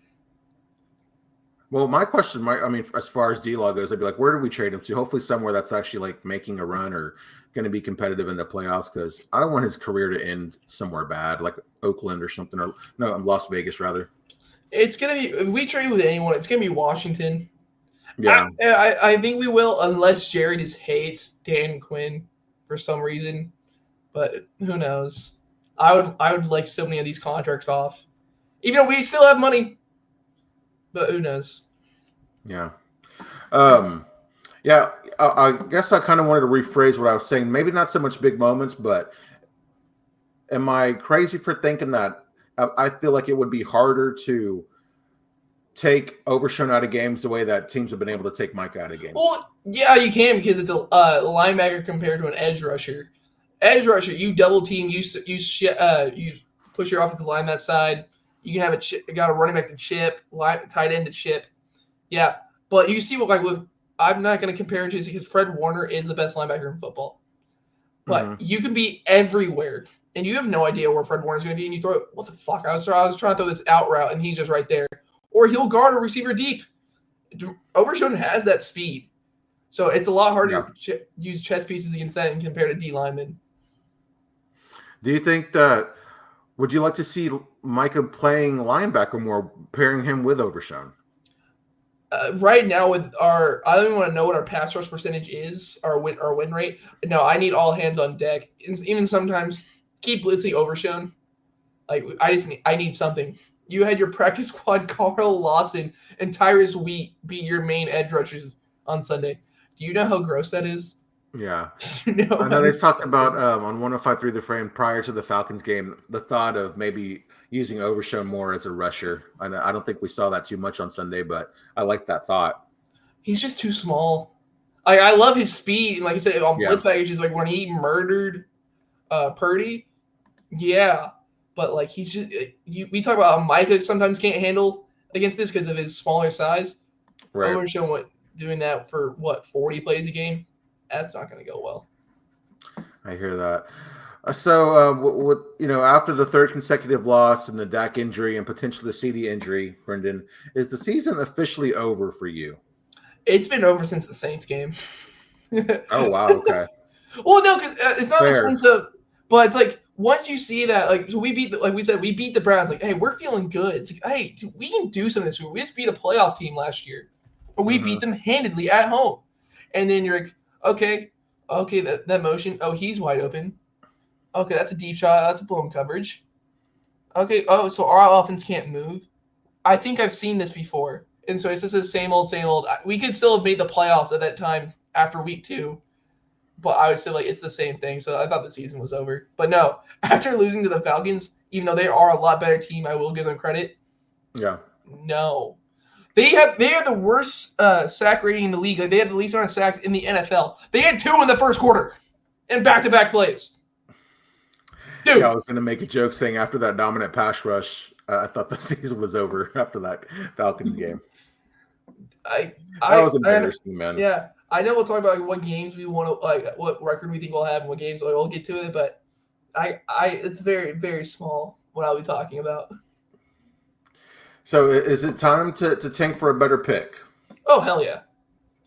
Well, my question, as far as D-Law goes, I'd be like, where do we trade him to? Hopefully somewhere that's actually like making a run or going to be competitive in the playoffs, because I don't want his career to end somewhere bad, like Oakland or something, or no, Las Vegas rather. It's going to be, if we trade with anyone, it's going to be Washington. Yeah. I think we will, unless Jerry just hates Dan Quinn for some reason. But who knows? I would like so many of these contracts off. Even though we still have money. But who knows? Yeah. Yeah, I guess I kind of wanted to rephrase what I was saying. Maybe not so much big moments, but am I crazy for thinking that I feel like it would be harder to take Overshown out of games the way that teams have been able to take Mike out of games? Well, yeah, you can because it's a linebacker compared to an edge rusher. Edge rusher, you double team, you push your offensive line that side. You can have got a running back to chip, tight end to chip. Yeah, but you see what with I'm not going to compare it to because Fred Warner is the best linebacker in football. But you can be everywhere, and you have no idea where Fred Warner's going to be, and you throw it. What the fuck? I was trying to throw this out route, and he's just right there. Or he'll guard a receiver deep. Overshown has that speed, so it's a lot harder to use chess pieces against that and compared to D linemen. Do you think that? Would you like to see Micah playing linebacker more, pairing him with Overshown? Right now, with I don't even want to know what our pass rush percentage is, our win rate. No, I need all hands on deck. Even sometimes keep blitzing Overshown. Like I need something. You had your practice squad Carl Lawson and Tyrus Wheat be your main edge rushers on Sunday. Do you know how gross that is? Yeah. I know they talked about on 105.3 The Frame prior to the Falcons game, the thought of maybe using Overshown more as a rusher. I don't think we saw that too much on Sunday, but I like that thought. He's just too small. I love his speed. And like I said, on blitz packages, like when he murdered Purdy, yeah. But like he's just we talk about how Micah sometimes can't handle against this because of his smaller size. Right. Overshown doing that for 40 plays a game? That's not going to go well. I hear that. So, after the third consecutive loss and the Dak injury and potentially the CD injury, Brenden, is the season officially over for you? It's been over since the Saints game. Oh, wow. Okay. Well, no, because it's not the sense of, but it's like once you see that, like, so we beat the Browns. Like, hey, we're feeling good. It's like, hey, dude, we can do something this week. We just beat a playoff team last year, but we beat them handedly at home. And then you're like, okay, that motion. Oh, he's wide open. Okay, that's a deep shot. That's a blown coverage. Okay, so our offense can't move. I think I've seen this before. And so it's just the same old, same old. We could still have made the playoffs at that time after week 2. But I would say, like, it's the same thing. So I thought the season was over. But no, after losing to the Falcons, even though they are a lot better team, I will give them credit. Yeah. No. They are the worst sack rating in the league. Like, they had the least amount of sacks in the NFL. They had 2 in the first quarter in back-to-back plays. Dude. Yeah, I was going to make a joke saying after that dominant pass rush, I thought the season was over after that Falcons game. That was embarrassing, man. Yeah, I know we'll talk about what games we want to, like, what record we think we'll have and what games we'll get to it, but it's very, very small what I'll be talking about. So is it time to tank for a better pick? Oh, hell yeah.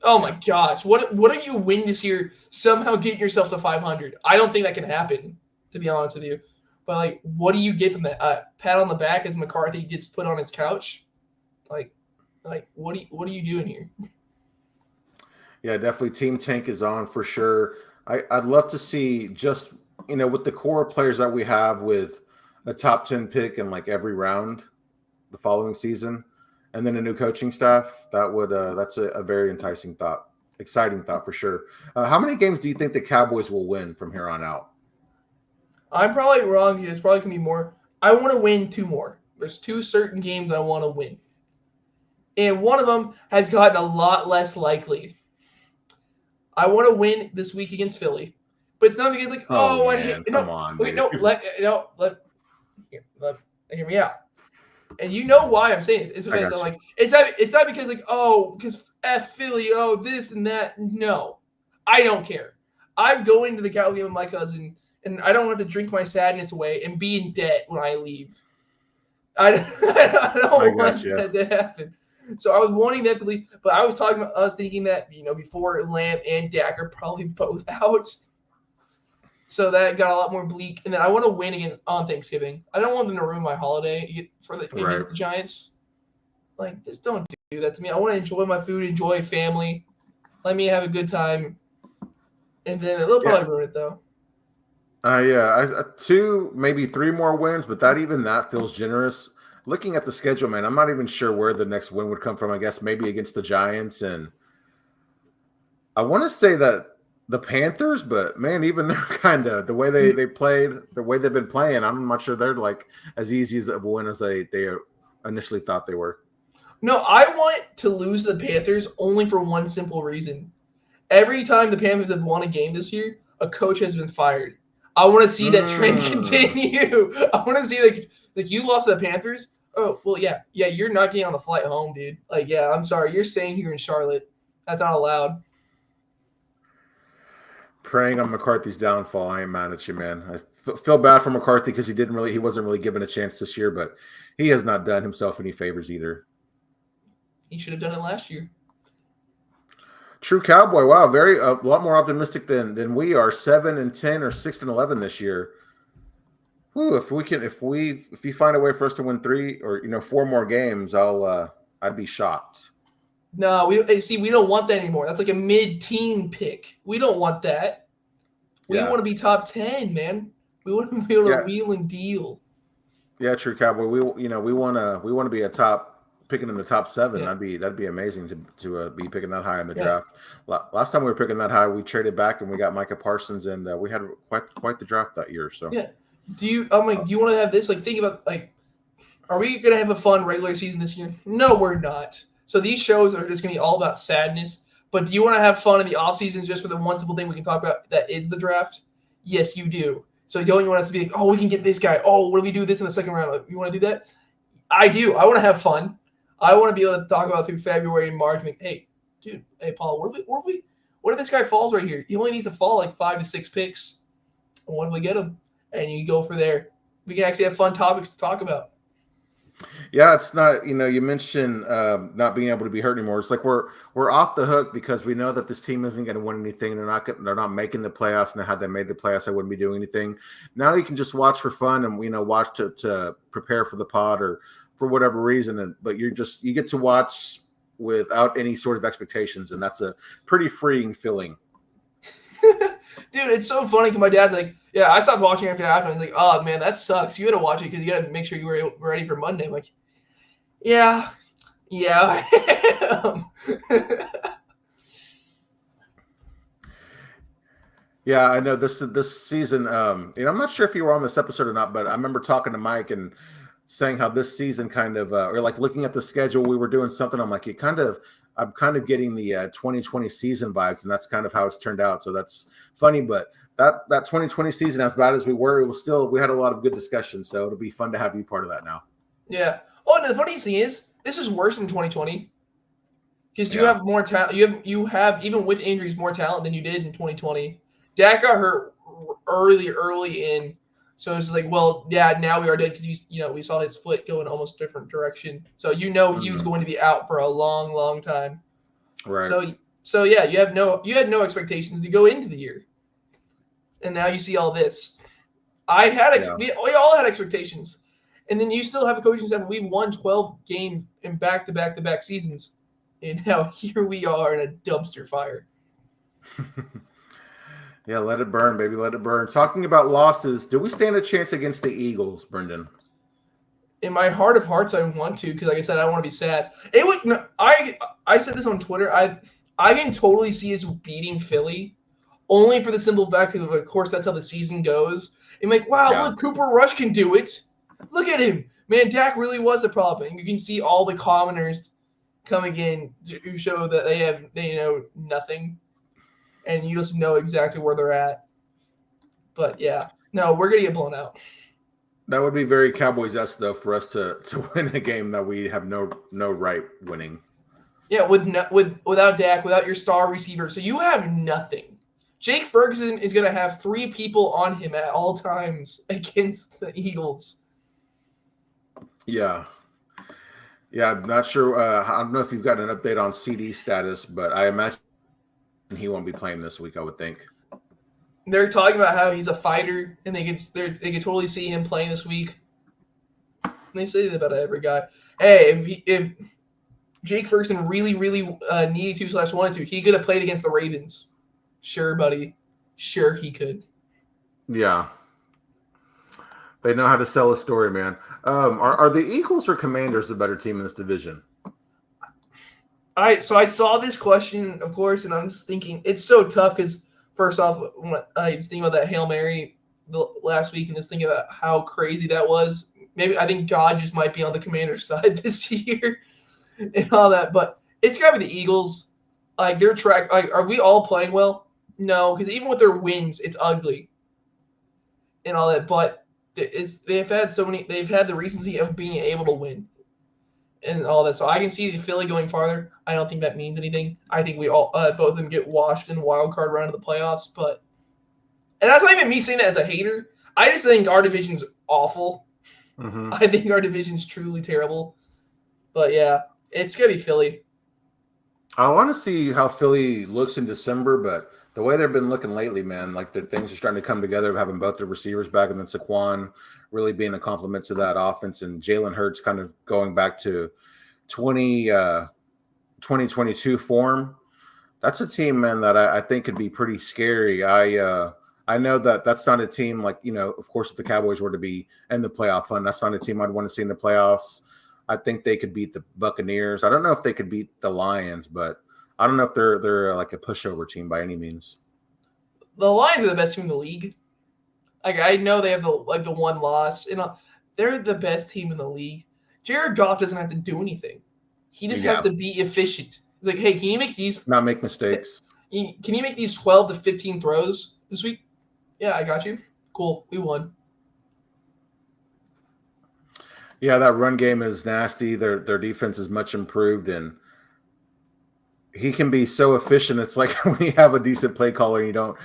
Oh, my gosh. What do you win this year somehow getting yourself to 500? I don't think that can happen, to be honest with you. But, like, what do you get from that? Pat on the back as McCarthy gets put on his couch? Like what are you doing here? Yeah, definitely team tank is on for sure. I'd love to see just, with the core players that we have with a top 10 pick in like every round the following season, and then a new coaching staff, that's a very exciting thought for sure. How many games do you think the Cowboys will win from here on out? I'm probably wrong. It's probably going to be more. I want to win 2 more. There's 2 certain games I want to win. And one of them has gotten a lot less likely. I want to win this week against Philly. But it's not because, like, come on. Wait, no, hear me out. And you know why I'm saying it. It's because I'm like, it's not because, like, because F Philly, this and that. No. I don't care. I'm going to the Cowboy game with my cousin, and I don't have to drink my sadness away and be in debt when I leave. I don't want that to happen. So I was wanting that to leave, but I was thinking that, before Lamb and Dak are probably both out. So that got a lot more bleak. And then I want to win again on Thanksgiving. I don't want them to ruin my holiday against the Giants. Like, just don't do that to me. I want to enjoy my food, enjoy family. Let me have a good time. And then they'll probably ruin it, though. 2, maybe 3 more wins, but that feels generous. Looking at the schedule, man, I'm not even sure where the next win would come from. I guess maybe against the Giants, and I want to say that the Panthers, but man, even they're kind of the way they played, the way they've been playing. I'm not sure they're like as easy as of a win as they initially thought they were. No, I want to lose the Panthers only for one simple reason. Every time the Panthers have won a game this year, a coach has been fired. I want to see that trend continue. I want to see like you lost to the Panthers. Oh well, yeah, you're not getting on the flight home, dude. Like, yeah, I'm sorry, you're staying here in Charlotte. That's not allowed. Praying on McCarthy's downfall. I ain't mad at you, man. I feel bad for McCarthy because he wasn't really given a chance this year, but he has not done himself any favors either. He should have done it last year. True Cowboy. Wow, a lot more optimistic than we are. 7-10 or 6-11 this year. Whew, if you find a way for us to win 3 or 4 more games, I'd be shocked. No, we don't want that anymore. That's like a mid-teen pick. We don't want that. We want to be top 10, man. We want to be able to wheel and deal. Yeah, true Cowboy. We want to be a top. Picking in the top 7, that'd be amazing to be picking that high in the draft. Last time we were picking that high, we traded back and we got Micah Parsons, and we had quite the draft that year. So do you want to have this? Like, think about are we gonna have a fun regular season this year? No, we're not. So these shows are just gonna be all about sadness. But do you want to have fun in the off season just for the one simple thing we can talk about that is the draft? Yes, you do. So don't you want us to be like, oh, we can get this guy? Oh, what do we do this in the second round? You want to do that? I do. I want to have fun. I want to be able to talk about through February and March. Like, hey, Paul, what if this guy falls right here? He only needs to fall like 5 to 6 picks. And what if we get him? And you go for there. We can actually have fun topics to talk about. Yeah, it's not. You mentioned not being able to be hurt anymore. It's like we're off the hook because we know that this team isn't going to win anything. They're not making the playoffs. And had they made the playoffs, I wouldn't be doing anything. Now you can just watch for fun and watch to prepare for the pod or for whatever reason, but you get to watch without any sort of expectations, and that's a pretty freeing feeling. Dude, it's so funny because my dad's like, yeah, I stopped watching after halftime. He's like, oh man, that sucks. You got to watch it because you got to make sure you were ready for Monday. I'm like, yeah. Yeah, I know this season. I'm not sure if you were on this episode or not, but I remember talking to Mike and saying how this season kind of, or like looking at the schedule, we were doing something. I'm like, I'm kind of getting the 2020 season vibes, and that's kind of how it's turned out. So that's funny, but that 2020 season, as bad as we were, we had a lot of good discussions. So it'll be fun to have you part of that now. Yeah. Oh, and the funny thing is, this is worse than 2020 because you have more talent. You have even with injuries more talent than you did in 2020. Dak got hurt early in. So it's like, well, yeah, now we are dead because we saw his foot go in almost a different direction. So he was going to be out for a long, long time. Right. So yeah, you had no expectations to go into the year, and now you see all this. We all had expectations, and then you still have a coaching staff. We won 12 games in back-to-back seasons, and now here we are in a dumpster fire. Yeah, let it burn, baby. Let it burn. Talking about losses, do we stand a chance against the Eagles, Brenden? In my heart of hearts, I want to because, like I said, I don't want to be sad. I said this on Twitter. I can totally see us beating Philly, only for the simple fact of course, that's how the season goes. And like, wow, look, Cooper Rush can do it. Look at him, man. Dak really was the problem. And you can see all the commoners coming in who show that they know nothing. And you just know exactly where they're at. But yeah, no, we're gonna get blown out. That would be very Cowboys-esque, though, for us to win a game that we have no right winning. Yeah, without Dak, without your star receiver, so you have nothing. Jake Ferguson is gonna have 3 people on him at all times against the Eagles. Yeah, I'm not sure. I don't know if you've got an update on CD status, but I imagine he won't be playing this week, I would think. They're talking about how he's a fighter, and they can totally see him playing this week. And they say that about every guy. Hey, if Jake Ferguson really, really needed to / wanted to, he could have played against the Ravens. Sure, buddy. Sure, he could. Yeah. They know how to sell a story, man. Are the Eagles or Commanders the better team in this division? I saw this question, of course, and I'm just thinking it's so tough because first off, when I was thinking about that Hail Mary last week and just thinking about how crazy that was. Maybe I think God just might be on the Commanders' side this year and all that, but it's got to be the Eagles. Like their track, like are we all playing well? No, because even with their wins, it's ugly and all that. But they've had the recency of being able to win and all that. So I can see the Philly going farther. I don't think that means anything. I think we all both of them get washed in the wild card round of the playoffs. But and that's not even me saying that as a hater. I just think our division's awful. Mm-hmm. I think our division's truly terrible. But yeah, it's gonna be Philly. I want to see how Philly looks in December, but the way they've been looking lately, man, like the things are starting to come together, having both their receivers back and then Saquon really being a compliment to that offense, and Jalen Hurts kind of going back to 2022 form. That's a team, man, that I think could be pretty scary. I know that that's not a team like, of course, if the Cowboys were to be in the playoff hunt, that's not a team I'd want to see in the playoffs. I think they could beat the Buccaneers. I don't know if they could beat the Lions, but I don't know if they're like a pushover team by any means. The Lions are the best team in the league. Like I know they have the one loss, and they're the best team in the league. Jared Goff doesn't have to do anything. He just has to be efficient. It's like, hey, can you make these? Not make mistakes. Can you make these 12 to 15 throws this week? Yeah, I got you. Cool, we won. Yeah, that run game is nasty. Their defense is much improved, and he can be so efficient. It's like when you have a decent play caller and you don't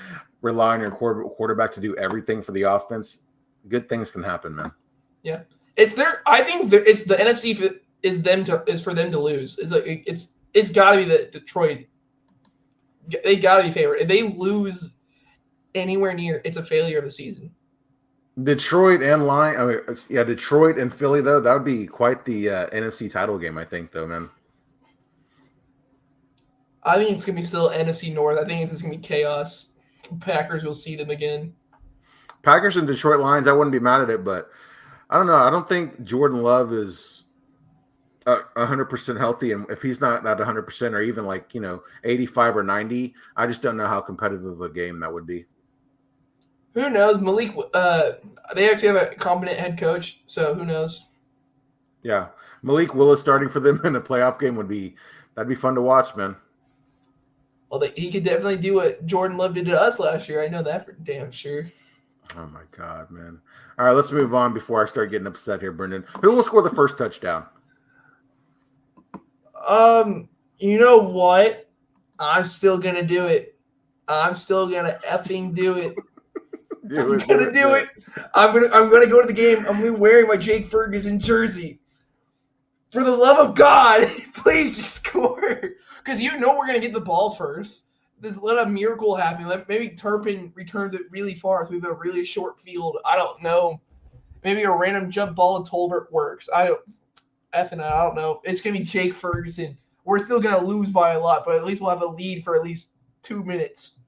rely on your quarterback to do everything for the offense, good things can happen, man. Yeah, it's their. I think it's the NFC is for them to lose. It's like it's got to be the Detroit. They got to be favored. If they lose anywhere near, it's a failure of the season. Detroit and Philly though, that would be quite the NFC title game, I think, though, man. I think it's gonna be still NFC North. I think it's just gonna be chaos. Packers will see them again. Packers and Detroit Lions, I wouldn't be mad at it, but I don't know. I don't think Jordan Love is 100% healthy, and if he's not at 100% or even 85 or 90, I just don't know how competitive of a game that would be. Who knows? Malik, they actually have a competent head coach, so who knows? Yeah. Malik Willis starting for them in the playoff game that'd be fun to watch, man. Well, he could definitely do what Jordan Love did to us last year. I know that for damn sure. Oh, my God, man. All right, let's move on before I start getting upset here, Brenden. Who will score the first touchdown? You know what? I'm still going to do it. I'm still going to effing do it. I'm gonna do it. I'm gonna go to the game. I'm gonna be wearing my Jake Ferguson jersey. For the love of God, please just score. Because we're gonna get the ball first. Let a miracle happen. Maybe Turpin returns it really far if we have a really short field. I don't know. Maybe a random jump ball to Tolbert works. I don't know. It's gonna be Jake Ferguson. We're still gonna lose by a lot, but at least we'll have a lead for at least 2 minutes.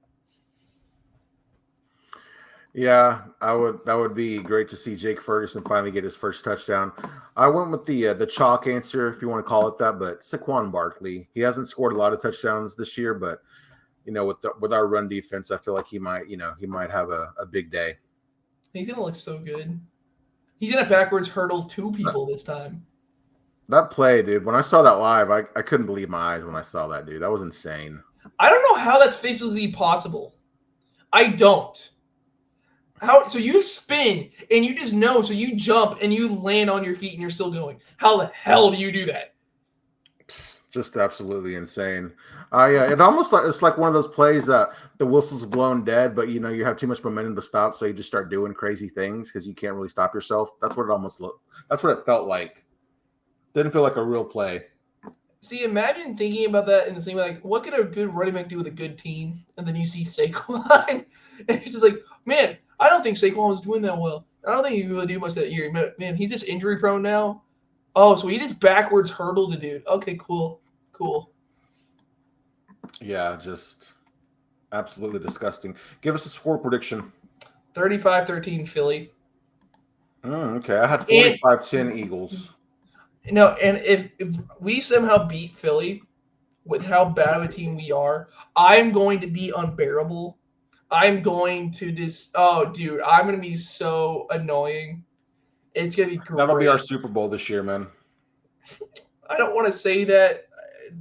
Yeah, that would be great to see Jake Ferguson finally get his first touchdown. I went with the chalk answer, if you want to call it that, but Saquon Barkley. He hasn't scored a lot of touchdowns this year, but with our run defense, I feel like he might have a big day. He's gonna look so good. He's gonna backwards hurdle 2 people this time. That play, dude, when I saw that live, I couldn't believe my eyes when I saw that, dude. That was insane. I don't know how that's physically possible. I don't. So you spin and you just know, so you jump and you land on your feet and you're still going. How the hell do you do that? Just absolutely insane. It's like one of those plays that the whistle's blown dead, but you have too much momentum to stop, so you just start doing crazy things because you can't really stop yourself. That's what it almost looked. That's what it felt like. Didn't feel like a real play. See, imagine thinking about that in the same way, like, what could a good running back do with a good team? And then you see Saquon, and it's just like, man, I don't think Saquon was doing that well. I don't think he really did much that year. Man, he's just injury prone now. Oh, so he just backwards hurdled a dude. Okay, cool. Yeah, just absolutely disgusting. Give us a score prediction. 35-13 Philly. Okay, I had 45-10 Eagles. No, and if we somehow beat Philly, with how bad of a team we are, I'm going to be unbearable. I'm going to I'm going to be so annoying. It's going to be great. That'll be our Super Bowl this year, man. I don't want to say that,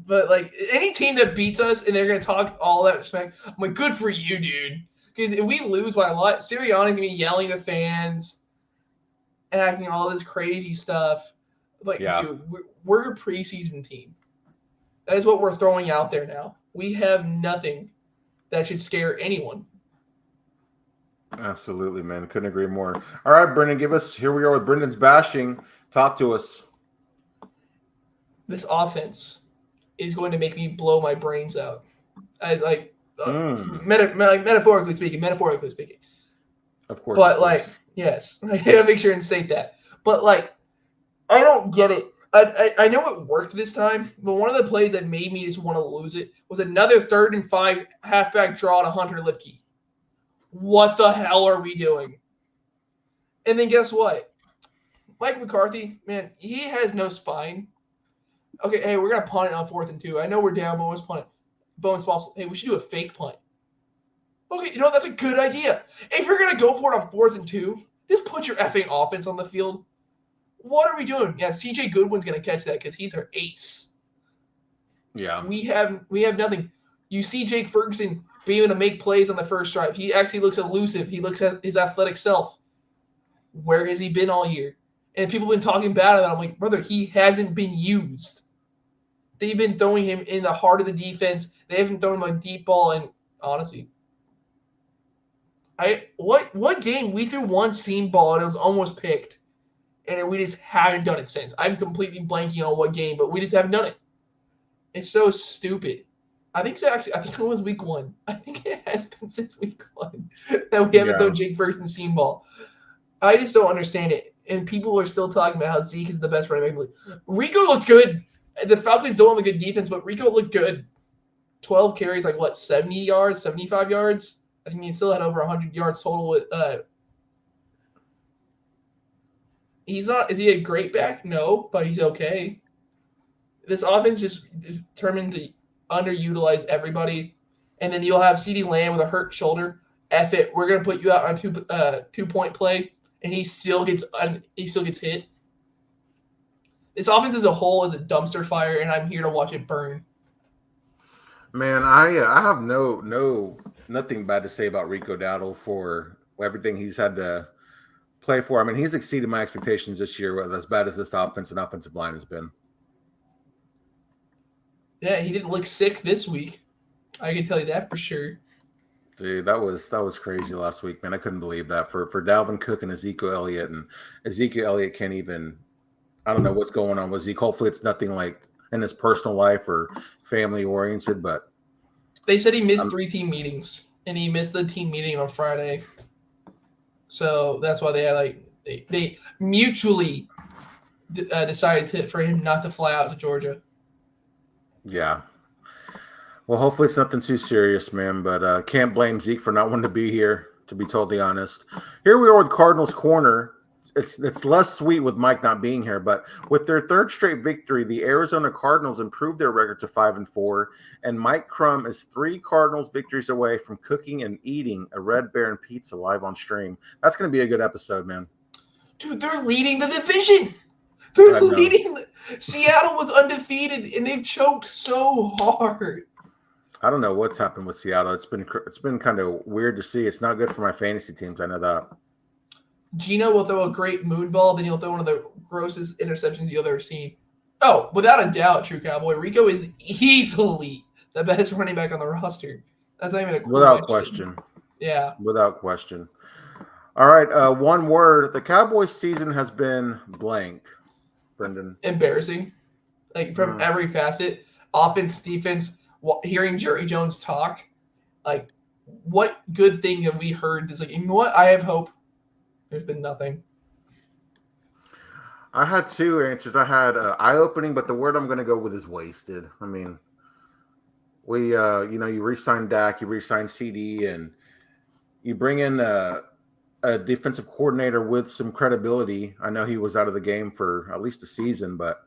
but like any team that beats us and they're going to talk all that smack, I'm like, good for you, dude. Because if we lose by a lot, Sirianni's going to be yelling at fans, acting all this crazy stuff. Like, dude, we're a preseason team. That is what we're throwing out there now. We have nothing that should scare anyone. Absolutely, man. Couldn't agree more. All right, Brenden, here we are with Brendan's bashing. Talk to us. This offense is going to make me blow my brains out. Metaphorically speaking. Of course. But yes, I gotta make sure and state that. But I don't get it. I know it worked this time, but one of the plays that made me just want to lose it was another 3rd and 5 halfback draw to Hunter Lipke. What the hell are we doing? And then guess what? Mike McCarthy, man, he has no spine. Okay, hey, we're going to punt it on 4th and 2. I know we're down, but let's punt it. Bones false. Hey, we should do a fake punt. Okay, that's a good idea. If you're going to go for it on 4th and 2, just put your effing offense on the field. What are we doing? Yeah, CJ Goodwin's going to catch that because he's our ace. Yeah. We have nothing. You see Jake Ferguson being able to make plays on the first drive. He actually looks elusive. He looks at his athletic self. Where has he been all year? And people have been talking bad about him. I'm like, brother, he hasn't been used. They've been throwing him in the heart of the defense. They haven't thrown him a deep ball. And honestly, what game we threw one seam ball and it was almost picked, and we just haven't done it since. I'm completely blanking on what game, but we just haven't done it. It's so stupid. I think it was week 1. I think it has been since week 1 that we haven't thrown Jake Ferguson seam ball. I just don't understand it. And people are still talking about how Zeke is the best running back. Rico looked good. The Falcons don't have a good defense, but Rico looked good. 12 carries, 70 yards, 75 yards. I think he still had over 100 yards total with he's not. Is he a great back? No, but he's okay. This offense just is determined to underutilize everybody, and then you'll have CeeDee Lamb with a hurt shoulder. F it, we're gonna put you out on 2-point play, and he still gets hit. This offense as a whole is a dumpster fire, and I'm here to watch it burn. Man, I have nothing bad to say about Rico Dowdle for everything he's had to play for. I mean, he's exceeded my expectations this year, as bad as this offense and offensive line has been. Yeah, he didn't look sick this week. I can tell you that for sure. Dude, that was crazy last week, man. I couldn't believe that for Dalvin Cook and Ezekiel Elliott. And Ezekiel Elliott can't even – I don't know what's going on with Zeke. Hopefully it's nothing like in his personal life or family-oriented, but – They said he missed 3 team meetings, and he missed the team meeting on Friday. So that's why they had they mutually decided for him not to fly out to Georgia. Yeah. Well, hopefully it's nothing too serious, man, but can't blame Zeke for not wanting to be here, to be totally honest. Here we are with Cardinals Corner. It's less sweet with Mike not being here, but with their 3rd straight victory, the Arizona Cardinals improved their record to 5-4, and Mike Crum is 3 Cardinals victories away from cooking and eating a Red Baron pizza live on stream. That's going to be a good episode, man. Dude, they're leading the division. They're leading. Seattle was undefeated, and they've choked so hard. I don't know what's happened with Seattle. It's been kind of weird to see. It's not good for my fantasy teams. I know that. Gino will throw a great moon ball, then he'll throw one of the grossest interceptions you've ever seen. Oh, without a doubt, true Cowboy. Rico is easily the best running back on the roster. That's not even a question. Without question. Yeah. Without question. All right, one word. The Cowboys season has been blank, Brenden. Embarrassing. From every facet. Offense, defense, hearing Jerry Jones talk. What good thing have we heard? It's you know what? I have hope. There's been nothing. I had 2 answers. I had eye-opening, but the word I'm going to go with is wasted. I mean, we, you re-sign Dak, you re-sign CD, and you bring in a defensive coordinator with some credibility. I know he was out of the game for at least a season, but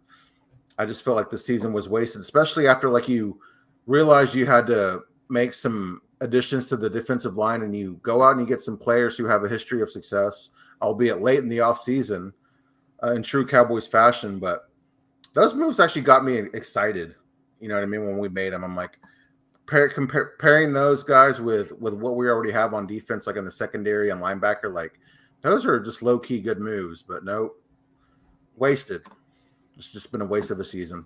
I just felt like the season was wasted, especially after like you realized you had to make some additions to the defensive line, and you go out and you get some players who have a history of success, albeit late in the offseason, in true Cowboys fashion. But those moves actually got me excited. You know what I mean? When we made them, I'm like, pairing those guys with what we already have on defense, like in the secondary and linebacker, like those are just low key good moves. But no, wasted. It's just been a waste of a season.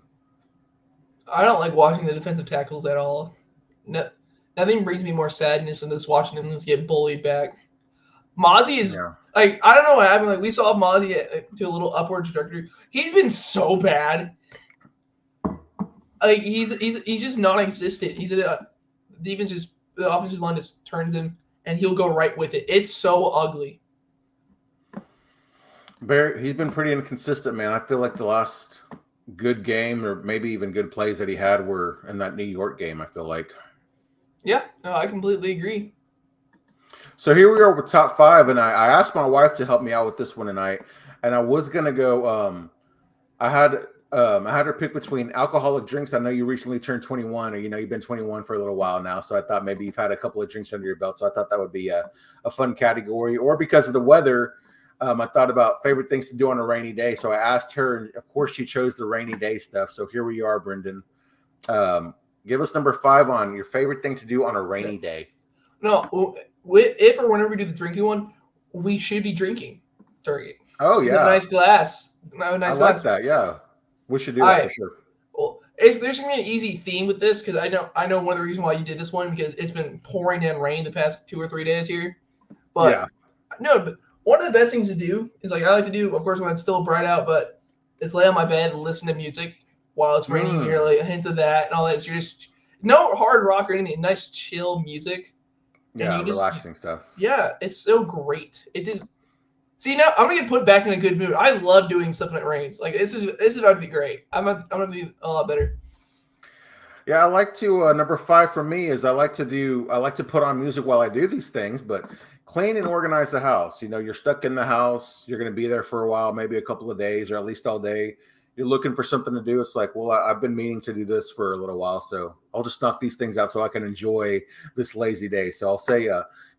I don't like watching the defensive tackles at all. No, nothing brings me more sadness than just watching them just get bullied back. Mozzie is like, I don't know what happened. Like, we saw Mozzie to a little upward trajectory. He's been so bad. Like, he's just non-existent. He's the offensive line just turns him, and he'll go right with it. It's so ugly. He's been pretty inconsistent, man. I feel like the last good game, or maybe even good plays that he had, were in that New York game, I feel like. Yeah, no, I completely agree. So here we are with top 5, and I asked my wife to help me out with this one tonight, and I was gonna go. I had her pick between alcoholic drinks. I know you recently turned 21, or you've been 21 for a little while now, so I thought maybe you've had a couple of drinks under your belt. So I thought that would be a fun category. Or because of the weather, I thought about favorite things to do on a rainy day. So I asked her, and of course she chose the rainy day stuff. So here we are, Brenden. Give us number 5 on your favorite thing to do on a rainy day. No, if or whenever we do the drinking one, we should be drinking during it. Oh yeah, a nice glass. I like that. Yeah, we should do that for sure. Well, there's gonna be an easy theme with this because I know one of the reasons why you did this one, because it's been pouring down rain the past 2 or 3 days here. But yeah, no, but one of the best things to do is, like, I like to do, of course, when it's still bright out, but it's lay on my bed and listen to music while it's raining here, like hints of that and all that. So you're just no hard rock or anything, nice chill music. Yeah, relaxing stuff. Yeah, it's so great. It is. See, now I'm gonna get put back in a good mood. I love doing stuff when it rains. Like, this is about to be great. I'm gonna be a lot better. Yeah, I like to number 5 for me is I like to put on music while I do these things, but clean and organize the house. You're stuck in the house. You're going to be there for a while, maybe a couple of days, or at least all day. You're looking for something to do. It's like, well, I've been meaning to do this for a little while, so I'll just knock these things out so I can enjoy this lazy day. So I'll say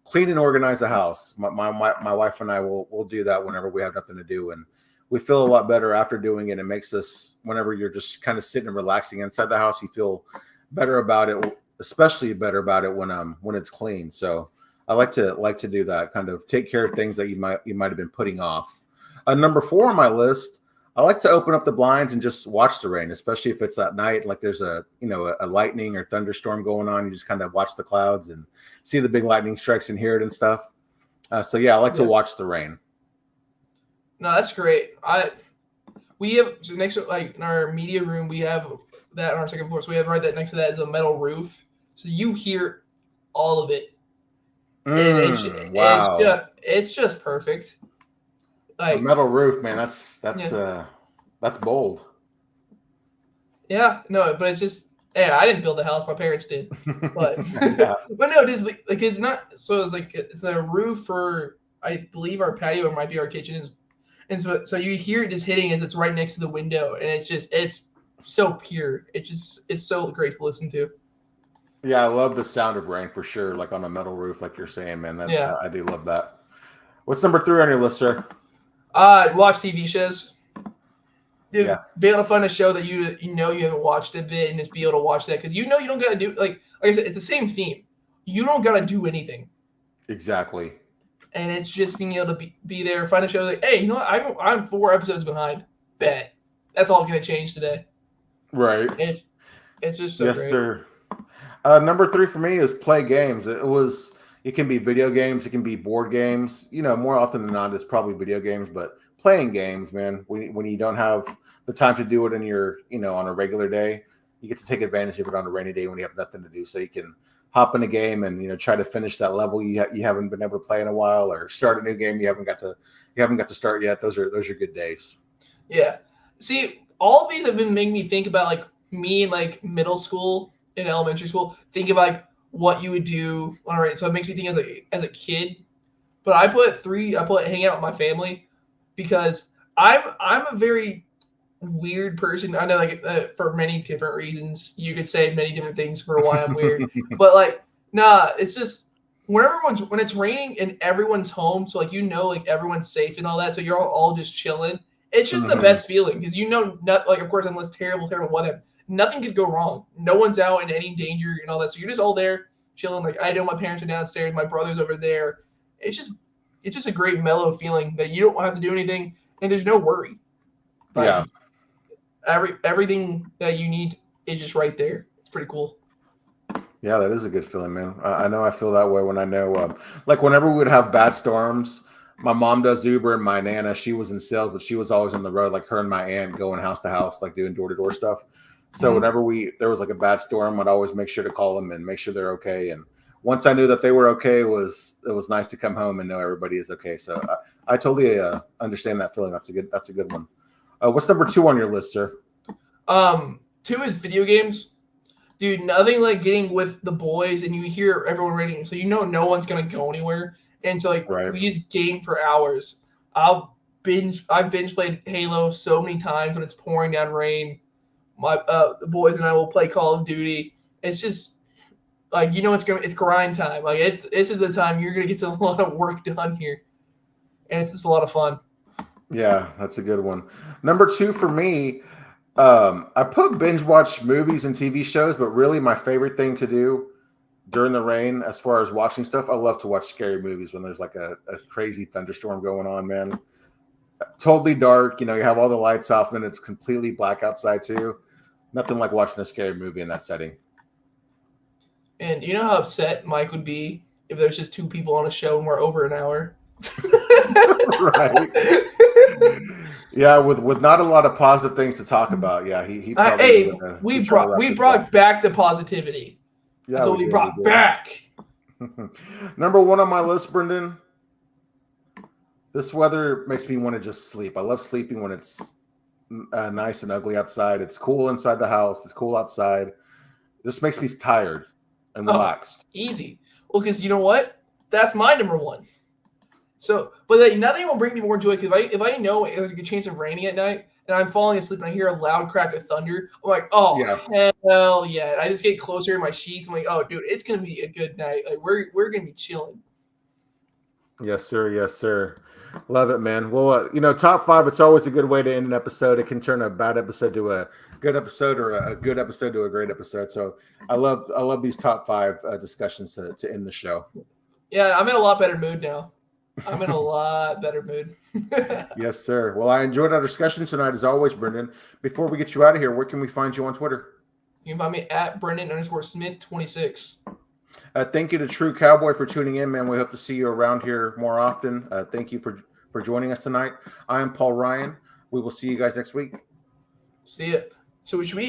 clean and organize the house. My wife and I will do that whenever we have nothing to do, and we feel a lot better after doing it. It makes us, whenever you're just kind of sitting and relaxing inside the house, you feel better about it, especially better about it when it's clean. So I like to do that, kind of take care of things that you might have been putting off. Number 4 on my list, I like to open up the blinds and just watch the rain, especially if it's at night, like there's a lightning or thunderstorm going on. You just kind of watch the clouds and see the big lightning strikes and hear it and stuff. So yeah, I like to watch the rain. No, that's great. We have, so next to, like, in our media room, we have that on our second floor. So we have right that next to that is a metal roof. So you hear all of it. Wow. It's just perfect. Like, a metal roof, man. That's bold. Yeah, no, but it's just, I didn't build the house. My parents did. But but no, it is like, it's not. So it's like, it's a roof for, I believe, our patio, or might be our kitchen. And so you hear it just hitting as it's right next to the window, and it's so pure. It's so great to listen to. Yeah, I love the sound of rain for sure, like on a metal roof, like you're saying, man. I do love that. What's number 3 on your list, sir? Watch TV shows. Dude, be able to find a show that you haven't watched a bit, and just be able to watch that, because you don't gotta do, like I said, it's the same theme. You don't gotta do anything. Exactly. And it's just being able to be there, find a show like, hey, you know what? I'm 4 episodes behind. Bet. That's all gonna change today. Right. And it's just so great. Sir. Number 3 for me is play games. It can be video games, it can be board games. More often than not, it's probably video games, but playing games, man. When you don't have the time to do it in your, on a regular day, you get to take advantage of it on a rainy day when you have nothing to do. So you can hop in a game and try to finish that level you haven't been able to play in a while, or start a new game you haven't got to start yet. Those are good days. Yeah. See, all of these have been making me think about, like, me in, like, middle school and elementary school, think about, like, what you would do on a rainy. So it makes me think as a kid. But I put hang out with my family, because I'm a very weird person. I know, like, for many different reasons, you could say many different things for why I'm weird. But like, nah, it's just when it's raining and everyone's home, so like like everyone's safe and all that, so you're all just chilling. It's just the best feeling because not like, of course, unless terrible weather, nothing could go wrong. No one's out in any danger and all that, so you're just all there chilling. Like, I know my parents are downstairs, my brother's over there. It's just a great mellow feeling that you don't have to do anything and there's no worry. But Yeah. Everything that you need is just right there. It's pretty cool. Yeah, that is a good feeling, man. I know I feel that way when I know, like whenever we would have bad storms, my mom does Uber and my Nana, she was in sales, but she was always on the road, like her and my aunt going house to house, like doing door-to-door stuff. So whenever there was like a bad storm, I'd always make sure to call them and make sure they're okay. And once I knew that they were okay, it was nice to come home and know everybody is okay. So I totally understand that feeling. That's a good one. What's number 2 on your list, sir? 2 is video games. Dude, nothing like getting with the boys and you hear everyone rating, so no one's gonna go anywhere. And so like we just game for hours. I've binge played Halo so many times when it's pouring down rain. The boys and I will play Call of Duty. It's just like it's grind time. Like this is the time you're gonna get a lot of work done here, and it's just a lot of fun. Yeah, that's a good one. Number 2 for me, I put binge watch movies and TV shows, but really my favorite thing to do during the rain, as far as watching stuff, I love to watch scary movies when there's like a crazy thunderstorm going on, man. Totally dark, you have all the lights off and it's completely black outside too. Nothing like watching a scary movie in that setting. And you know how upset Mike would be if there's just 2 people on a show and we're over an hour? Right. Yeah, with not a lot of positive things to talk about. Yeah, he probably we brought back the positivity. Yeah, that's what we brought back. Number 1 on my list, Brenden. This weather makes me want to just sleep. I love sleeping when it's nice and ugly outside. It's cool inside the house. It's cool outside. This makes me tired and relaxed. Easy. Well, because you know what? That's my number 1. So, but nothing will bring me more joy because if I know there's a good chance of raining at night and I'm falling asleep and I hear a loud crack of thunder, I'm like, hell yeah! I just get closer in my sheets. I'm like, oh, dude, it's gonna be a good night. Like we're gonna be chilling. Yes, sir. Yes, sir. Love it, man. Well, top 5. It's always a good way to end an episode. It can turn a bad episode to a good episode, or a good episode to a great episode. So I love these top 5 discussions to end the show. Yeah, I'm in a lot better mood now. I'm in a lot better mood. Yes, sir. Well, I enjoyed our discussion tonight, as always, Brenden. Before we get you out of here, where can we find you on Twitter? You can find me at Brenden_Smith26. Thank you to True Cowboy for tuning in, man. We hope to see you around here more often. Thank you for joining us tonight. I am Paul Ryan. We will see you guys next week. See ya. So we should be